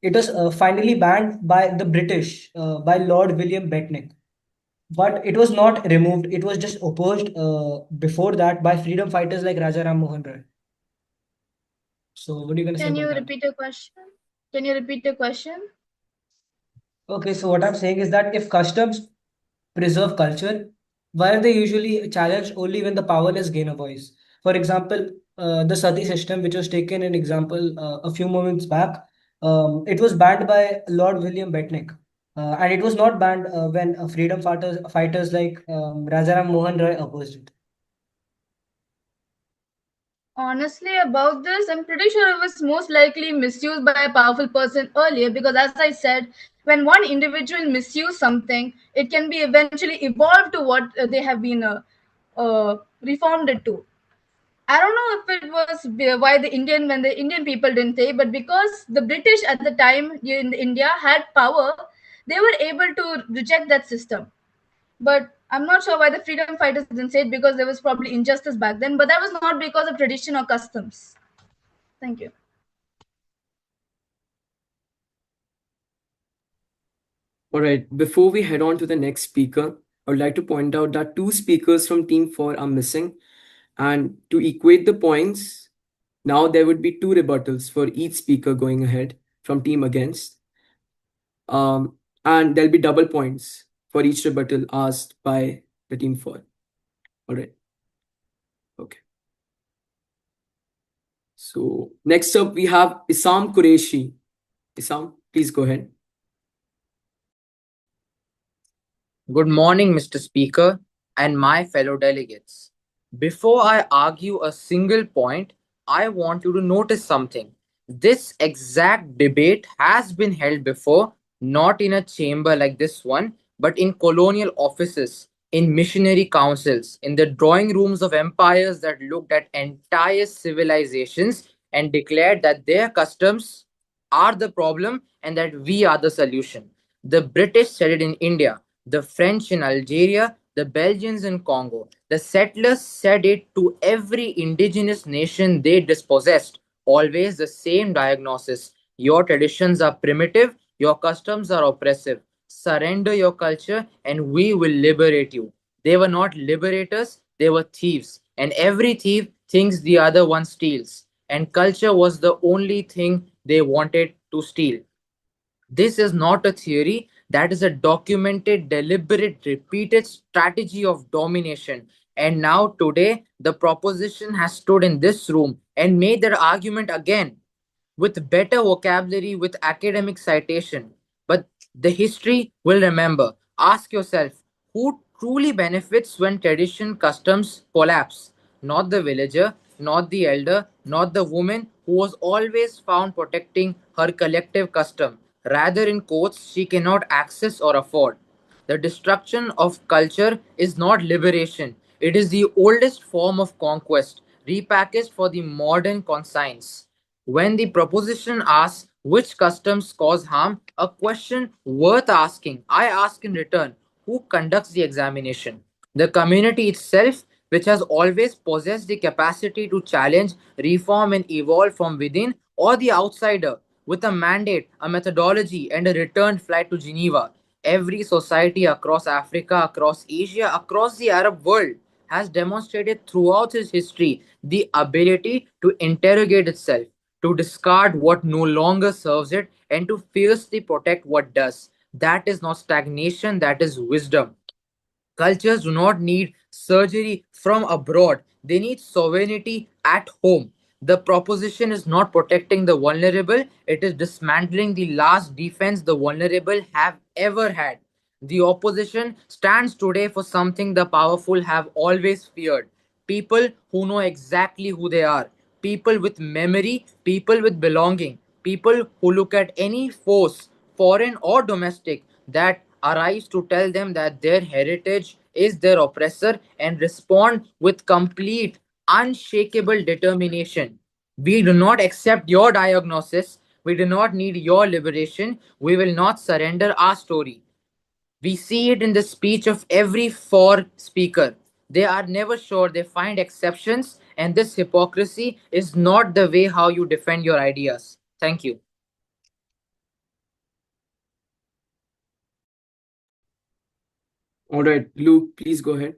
Speaker 7: it was finally banned by the British, by Lord William Becknick. But it was not removed. It was just opposed before that by freedom fighters like Raja Ram Mohan Roy. So, what are you going to say
Speaker 11: Can
Speaker 7: about
Speaker 11: you
Speaker 7: that?
Speaker 11: repeat your question? Can you repeat your question?
Speaker 7: Okay, so what I'm saying is that if customs preserve culture, why are they usually challenged only when the powerless gain a voice? For example, the sati system, which was taken an example a few moments back, it was banned by Lord William Becknick. And it was not banned when freedom fighters like Rajaram Mohan Roy opposed it.
Speaker 11: Honestly, about this, I'm pretty sure it was most likely misused by a powerful person earlier because, as I said, when one individual misuses something, it can be eventually evolved to what they have been reformed it to. I don't know if it was why when the Indian people didn't take, but because the British at the time in India had power, they were able to reject that system. But I'm not sure why the freedom fighters didn't say it because there was probably injustice back then. But that was not because of tradition or customs. Thank you.
Speaker 1: All right, before we head on to the next speaker, I would like to point out that two speakers from Team 4 are missing. And to equate the points, now there would be two rebuttals for each speaker going ahead from Team Against. And there'll be double points for each rebuttal asked by the Team 4. All right, okay. So next up, we have Isam Qureshi. Isam, please go ahead.
Speaker 5: Good morning, Mr. Speaker, and my fellow delegates. Before I argue a single point, I want you to notice something. This exact debate has been held before, not in a chamber like this one, but in colonial offices, in missionary councils, in the drawing rooms of empires that looked at entire civilizations and declared that their customs are the problem and that we are the solution. The British said it in India, the French in Algeria, the Belgians in Congo. The settlers said it to every indigenous nation they dispossessed. Always the same diagnosis. Your traditions are primitive, your customs are oppressive. Surrender your culture and we will liberate you. They were not liberators, they were thieves. And every thief thinks the other one steals. And culture was the only thing they wanted to steal. This is not a theory, that is a documented, deliberate, repeated strategy of domination. And now, today, the proposition has stood in this room and made their argument again with better vocabulary, with academic citation. But the history will remember. Ask yourself who truly benefits when tradition customs collapse? Not the villager, not the elder, not the woman who was always found protecting her collective custom. Rather, in quotes, she cannot access or afford. The destruction of culture is not liberation, it is the oldest form of conquest, repackaged for the modern conscience. When the proposition asks which customs cause harm, a question worth asking, I ask in return who conducts the examination? The community itself, which has always possessed the capacity to challenge, reform, and evolve from within, or the outsider with a mandate, a methodology, and a return flight to Geneva. Every society across Africa, across Asia, across the Arab world has demonstrated throughout its history the ability to interrogate itself, to discard what no longer serves it, and to fiercely protect what does. That is not stagnation, that is wisdom. Cultures do not need surgery from abroad, they need sovereignty at home. The proposition is not protecting the vulnerable, it is dismantling the last defense the vulnerable have ever had. The opposition stands today for something the powerful have always feared: people who know exactly who they are, people with memory, people with belonging, people who look at any force, foreign or domestic, that arrives to tell them that their heritage is their oppressor and respond with complete, unshakable determination. We do not accept your diagnosis. We do not need your liberation. We will not surrender our story. We see it in the speech of every for speaker. They are never sure, they find exceptions, and this hypocrisy is not the way how you defend your ideas. Thank you.
Speaker 1: All right, Luke, please go ahead.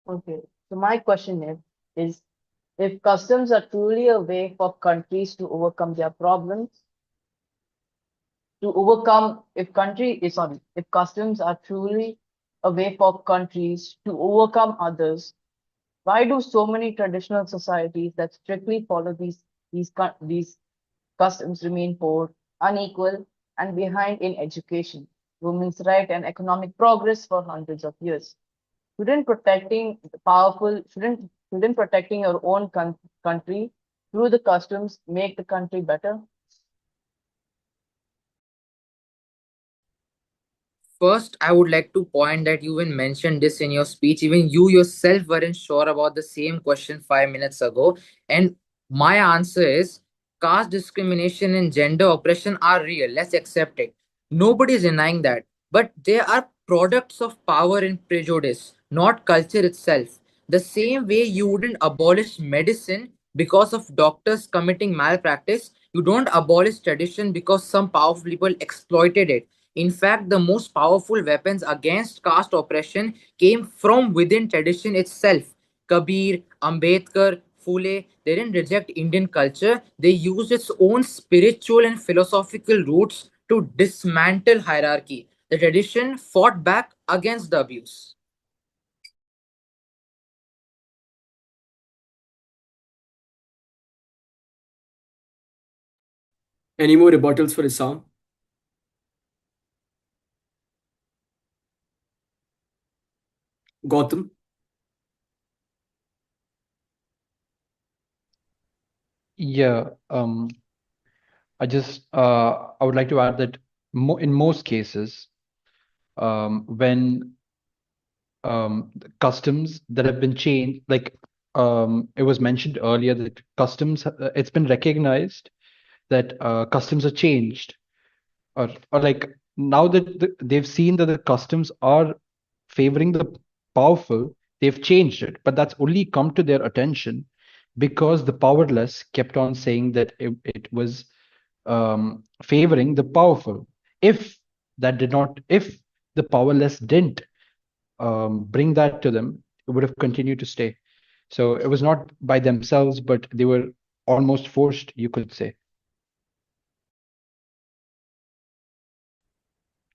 Speaker 9: Okay. So my question is if customs are truly a way for countries to overcome their problems, to overcome if country is sorry, if customs are truly a way for countries to overcome others, why do so many traditional societies that strictly follow these customs remain poor, unequal, and behind in education, women's rights, and economic progress for hundreds of years? Shouldn't protecting the powerful, shouldn't protecting your own country through the customs make the country better?
Speaker 5: First, I would like to point that you even mentioned this in your speech. Even you yourself weren't sure about the same question 5 minutes ago. And my answer is caste discrimination and gender oppression are real. Let's accept it. Nobody is denying that. But they are products of power and prejudice, not culture itself. The same way you wouldn't abolish medicine because of doctors committing malpractice, you don't abolish tradition because some powerful people exploited it. In fact, the most powerful weapons against caste oppression came from within tradition itself. Kabir, Ambedkar, Phule, they didn't reject Indian culture, they used its own spiritual and philosophical roots to dismantle hierarchy. The tradition fought back against the abuse.
Speaker 1: Any more rebuttals for Isam? Gautam?
Speaker 3: Yeah, I would like to add that in most cases, when the customs that have been changed, like it was mentioned earlier that customs, it's been recognized that customs are changed, or like now that they've seen that the customs are favoring the powerful, they've changed it. But that's only come to their attention because the powerless kept on saying that it was favoring the powerful. If if the powerless didn't bring that to them, it would have continued to stay. So it was not by themselves, but they were almost forced, you could say.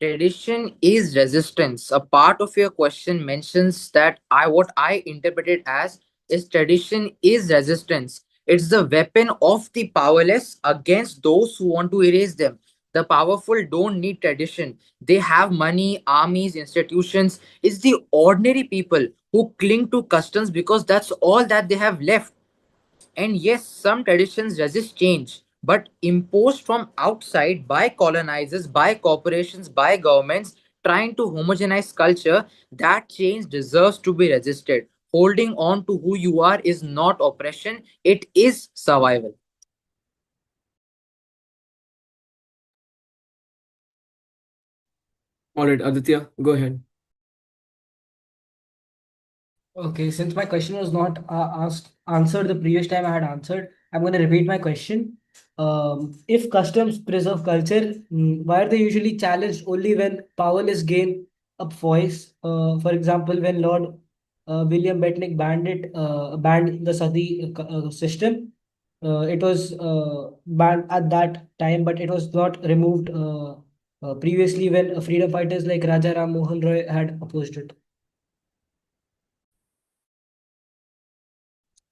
Speaker 5: Tradition is resistance. A part of your question mentions that I what I interpret it as is tradition is resistance. It's the weapon of the powerless against those who want to erase them. The powerful don't need tradition. They have money, armies, institutions. It's the ordinary people who cling to customs because that's all that they have left. And yes, some traditions resist change, but imposed from outside by colonizers, by corporations, by governments trying to homogenize culture, that change deserves to be resisted. Holding on to who you are is not oppression, it is survival.
Speaker 1: All right, Aditya, go ahead.
Speaker 7: Okay, since my question was not asked answered the previous time I had answered, I'm going to repeat my question. If customs preserve culture, why are they usually challenged only when powerless gain a voice? For example, when Lord William Bettnick banned the Sati system, it was banned at that time, but it was not removed previously when freedom fighters like Raja Ram Mohan Roy had opposed it.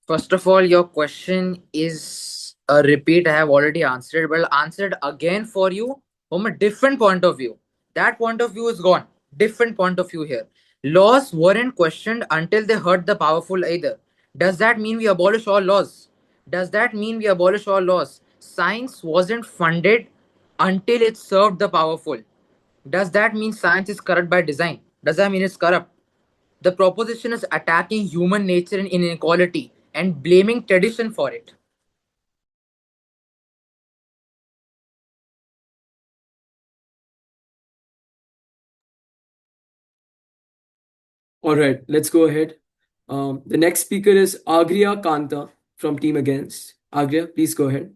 Speaker 5: First of all, your question is a repeat. I have already answered, but I'll answer it again for you from a different point of view. That point of view is gone. Different point of view here. Laws weren't questioned until they hurt the powerful either. Does that mean we abolish all laws? Does that mean we abolish all laws? Science wasn't funded until it served the powerful. Does that mean science is corrupt by design? Does that mean it's corrupt? The proposition is attacking human nature and inequality and blaming tradition for it.
Speaker 1: All right, let's go ahead. The next speaker is Agria Kanta from Team Against. Agria, please go ahead.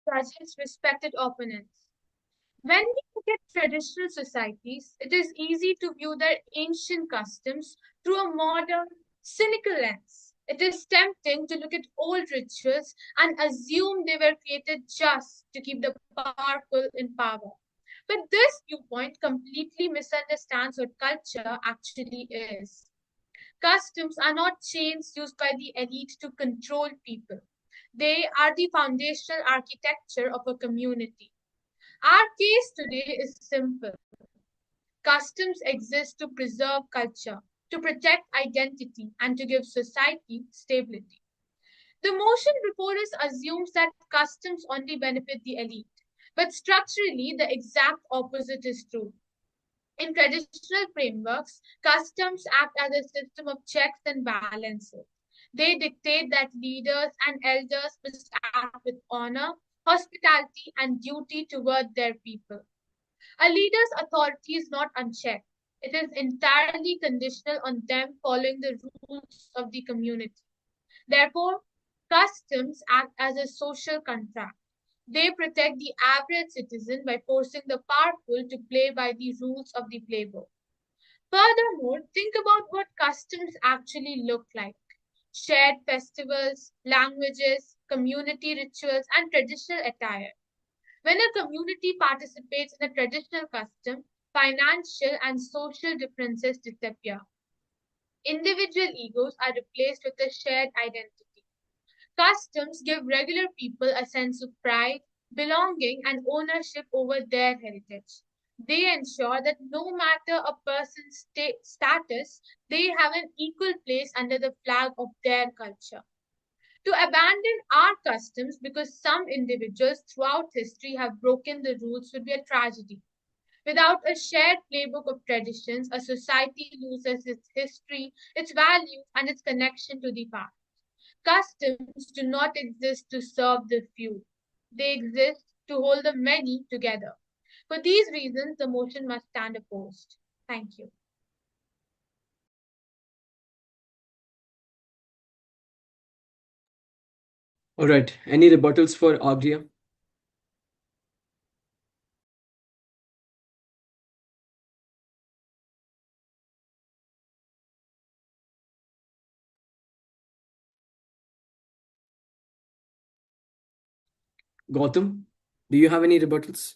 Speaker 11: Judges, respected opponents. When we look at traditional societies, it is easy to view their ancient customs through a modern, cynical lens. It is tempting to look at old rituals and assume they were created just to keep the powerful in power. But this viewpoint completely misunderstands what culture actually is. Customs are not chains used by the elite to control people. They are the foundational architecture of a community. Our case today is simple. Customs exist to preserve culture, to protect identity, and to give society stability. The motion before us assumes that customs only benefit the elite, but structurally, the exact opposite is true. In traditional frameworks, customs act as a system of checks and balances. They dictate that leaders and elders must act with honor, hospitality, and duty toward their people. A leader's authority is not unchecked. It is entirely conditional on them following the rules of the community. Therefore, customs act as a social contract. They protect the average citizen by forcing the powerful to play by the rules of the playbook. Furthermore, think about what customs actually look like. Shared festivals, languages, community rituals, and traditional attire. When a community participates in a traditional custom, financial and social differences disappear. Individual egos are replaced with a shared identity. Customs give regular people a sense of pride, belonging, and ownership over their heritage. They ensure that no matter a person's status, they have an equal place under the flag of their culture. To abandon our customs because some individuals throughout history have broken the rules would be a tragedy. Without a shared playbook of traditions, a society loses its history, its values, and its connection to the past. Customs do not exist to serve the few, they exist to hold the many together. For these reasons, the motion must stand opposed. Thank you.
Speaker 1: All right, any rebuttals for Agria? Gautam, do you have any rebuttals?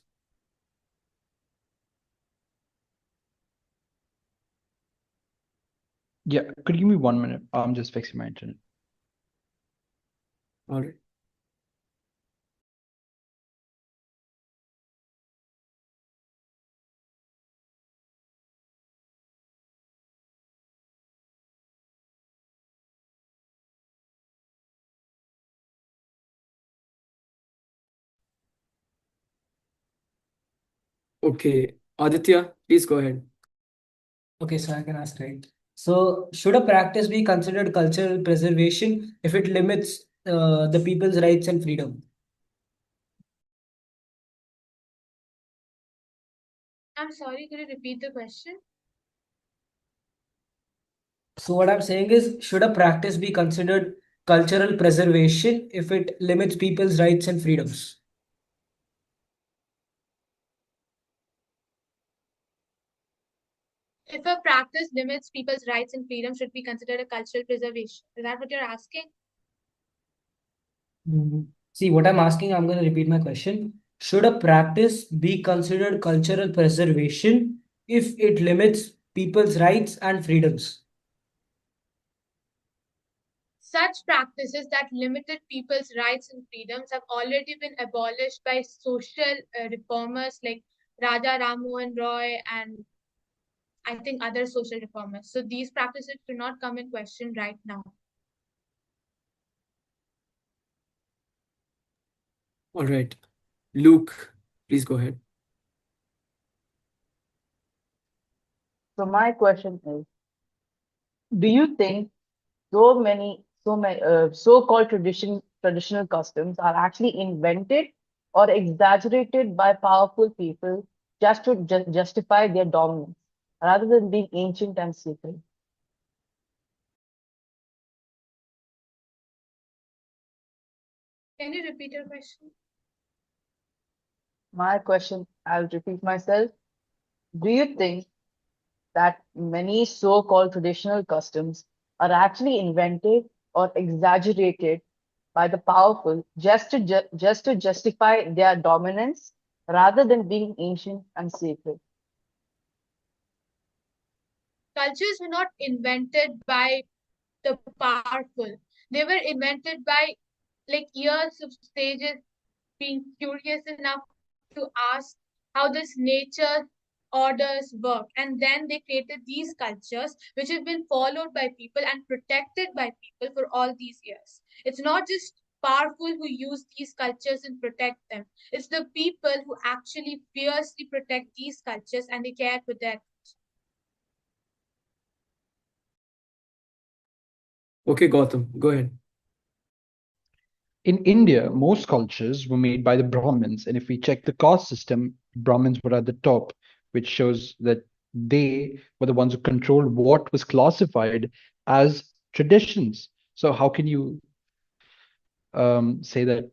Speaker 3: Yeah, could you give me 1 minute? I'm just fixing my internet.
Speaker 1: All right. Okay, Aditya, please go ahead.
Speaker 7: Okay, so I can ask, right? So, should a practice be considered cultural preservation if it limits the people's rights and freedom?
Speaker 11: I'm sorry, could you repeat the question?
Speaker 7: So, what I'm saying is, should a practice be considered cultural preservation if it limits people's rights and freedoms?
Speaker 11: If a practice limits people's rights and freedom, should be considered a cultural preservation. Is that what you're asking?
Speaker 7: See, what I'm asking, I'm going to repeat my question. Should a practice be considered cultural preservation if it limits people's rights and freedoms?
Speaker 11: Such practices that limited people's rights and freedoms have already been abolished by social reformers like Raja Rammohan Roy and I think other social reformers. So these practices do not come in question right now.
Speaker 1: All right. Luke, please go ahead.
Speaker 9: So my question is, do you think so many so-called traditional customs are actually invented or exaggerated by powerful people just to justify their dominance rather than being ancient and sacred?
Speaker 11: Can you repeat your question?
Speaker 9: My question, I'll repeat myself. Do you think that many so-called traditional customs are actually invented or exaggerated by the powerful just to justify their dominance rather than being ancient and sacred?
Speaker 11: Cultures were not invented by the powerful. They were invented by like years of sages being curious enough to ask how this nature orders work. And then they created these cultures, which have been followed by people and protected by people for all these years. It's not just powerful who use these cultures and protect them. It's the people who actually fiercely protect these cultures and they care for their.
Speaker 1: Okay, Gautam, go ahead.
Speaker 3: In India, most cultures were made by the Brahmins, and if we check the caste system, Brahmins were at the top, which shows that they were the ones who controlled what was classified as traditions. So how can you say that?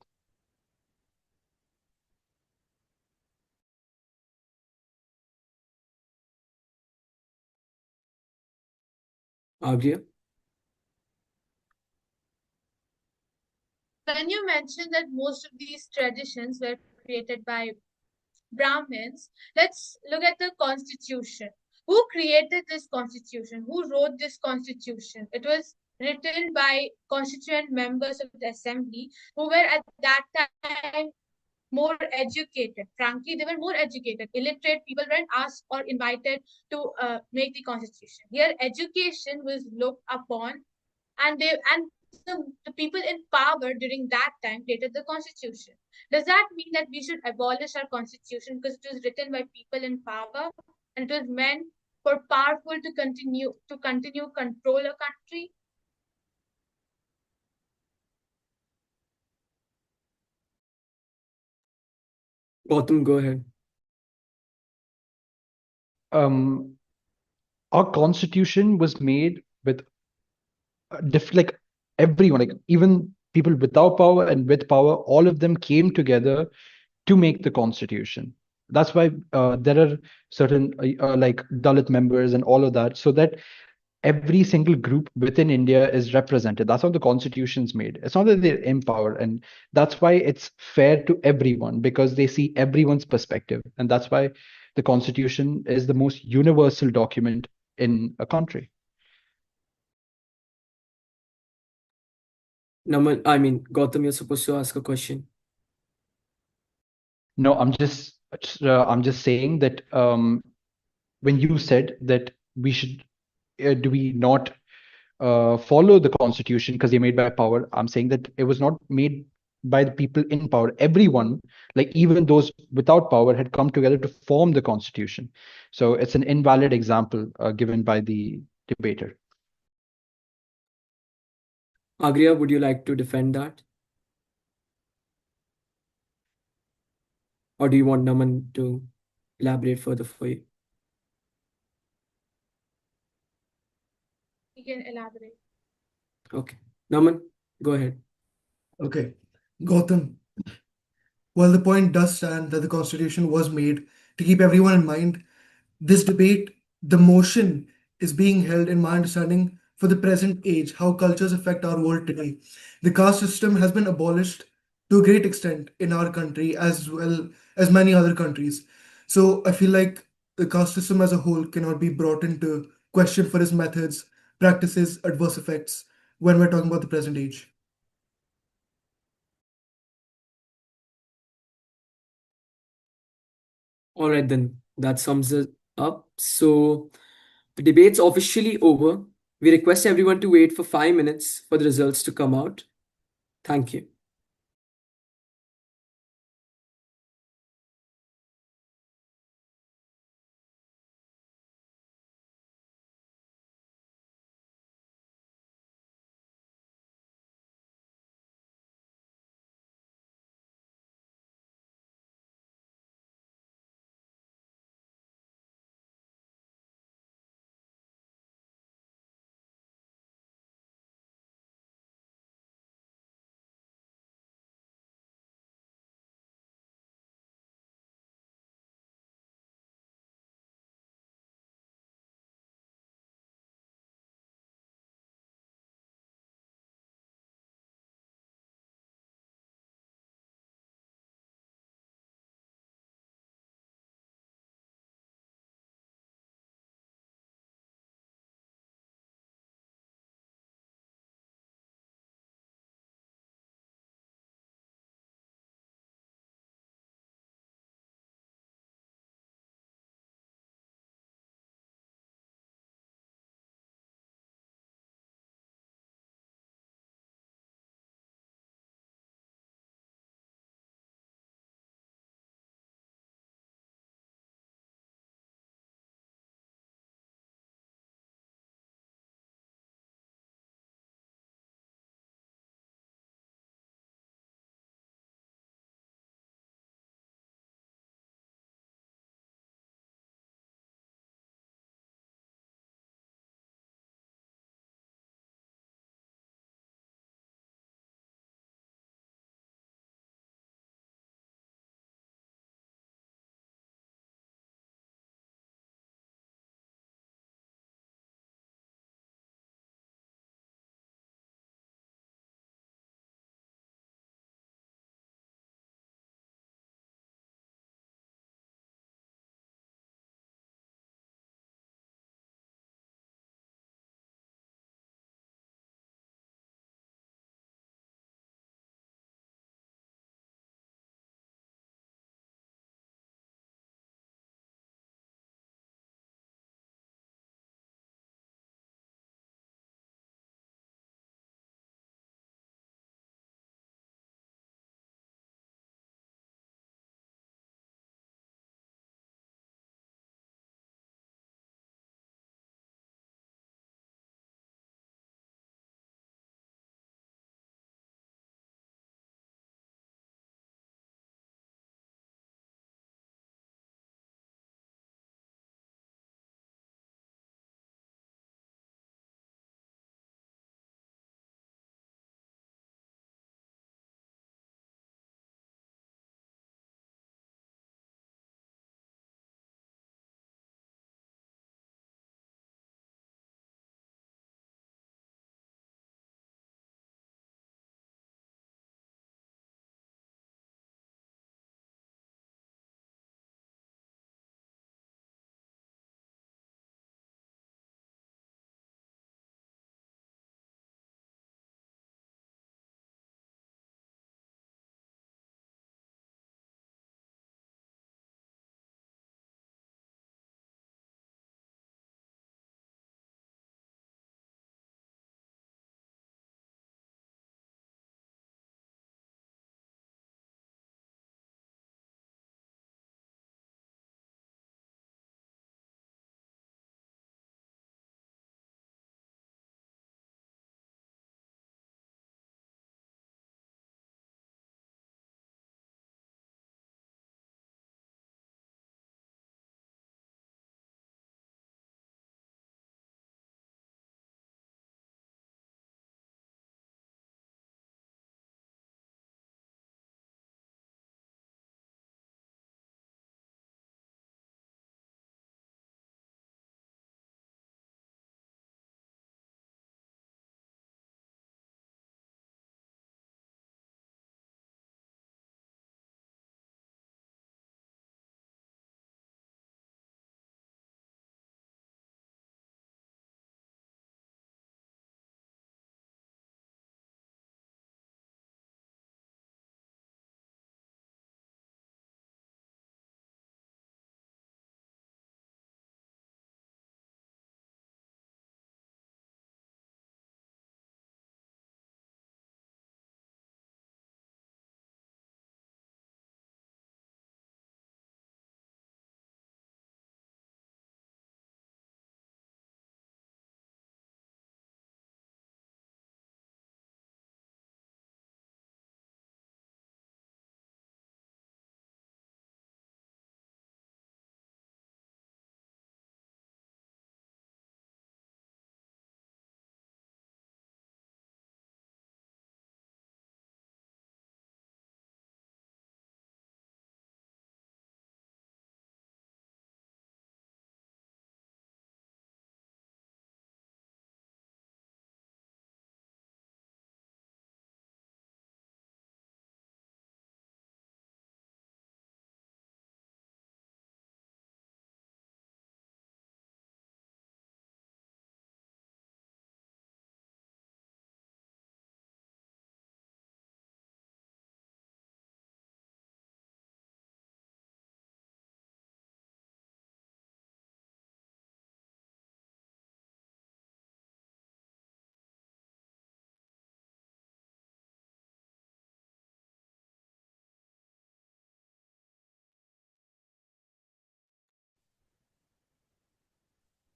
Speaker 1: Agria?
Speaker 11: When you mentioned that most of these traditions were created by Brahmins, let's look at the constitution. Who created this constitution? Who wrote this constitution? It was written by constituent members of the assembly who were at that time more educated. Frankly, they were more educated. Illiterate people weren't asked or invited to make the constitution. Here, education was looked upon, and the people in power during that time created the constitution. Does that mean that we should abolish our constitution because it was written by people in power and it was meant for powerful to continue control a country?
Speaker 1: Gautam, go ahead.
Speaker 3: Um, our constitution was made with like everyone, like even people without power and with power, all of them came together to make the constitution. That's why there are certain like Dalit members and all of that, so that every single group within India is represented. That's how the constitution's made. It's not that they're in power, and that's why it's fair to everyone because they see everyone's perspective, and that's why the constitution is the most universal document in a country.
Speaker 1: Gautam, you're supposed to ask a question.
Speaker 3: No, I'm just saying that when you said that we should do we not follow the constitution because they're made by power, I'm saying that it was not made by the people in power. Everyone, like even those without power, had come together to form the constitution. So it's an invalid example given by the debater.
Speaker 1: Agria, would you like to defend that? Or do you want Naman to elaborate further for you?
Speaker 11: You can elaborate.
Speaker 1: Okay. Naman, go ahead.
Speaker 6: Okay. Gautam, while the point does stand that the Constitution was made to keep everyone in mind, this debate, the motion is being held, in my understanding, for the present age, how cultures affect our world today. The caste system has been abolished to a great extent in our country as well as many other countries. So I feel like the caste system as a whole cannot be brought into question for its methods, practices, adverse effects. when we're talking about the present age.
Speaker 1: All right, then that sums it up. So the debate's officially over. We request everyone to wait for 5 minutes for the results to come out. Thank you.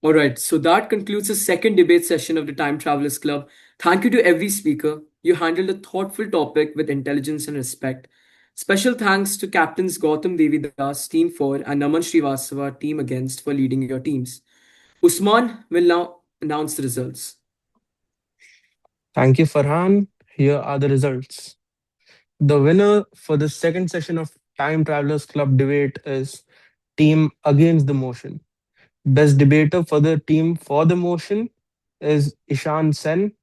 Speaker 1: All right, so that concludes the second debate session of the Time Travelers Club. Thank you to every speaker. You handled a thoughtful topic with intelligence and respect. Special thanks to Captains Gautam Devidas, Team 4, and Naman Srivastava, Team Against, for leading your teams. Usman will now announce the results.
Speaker 2: Thank you, Farhan. Here are the results. The winner for the second session of Time Travelers Club debate is Team Against the Motion. Best debater for the team for the motion is Ishan Sen.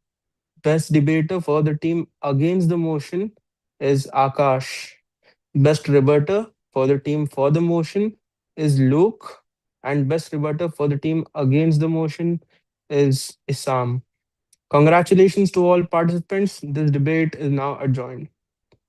Speaker 2: Best debater for the team against the motion is Akash. Best rebuttal for the team for the motion is Luke. And best rebuttal for the team against the motion is Isam. Congratulations to all participants. This debate is now adjourned.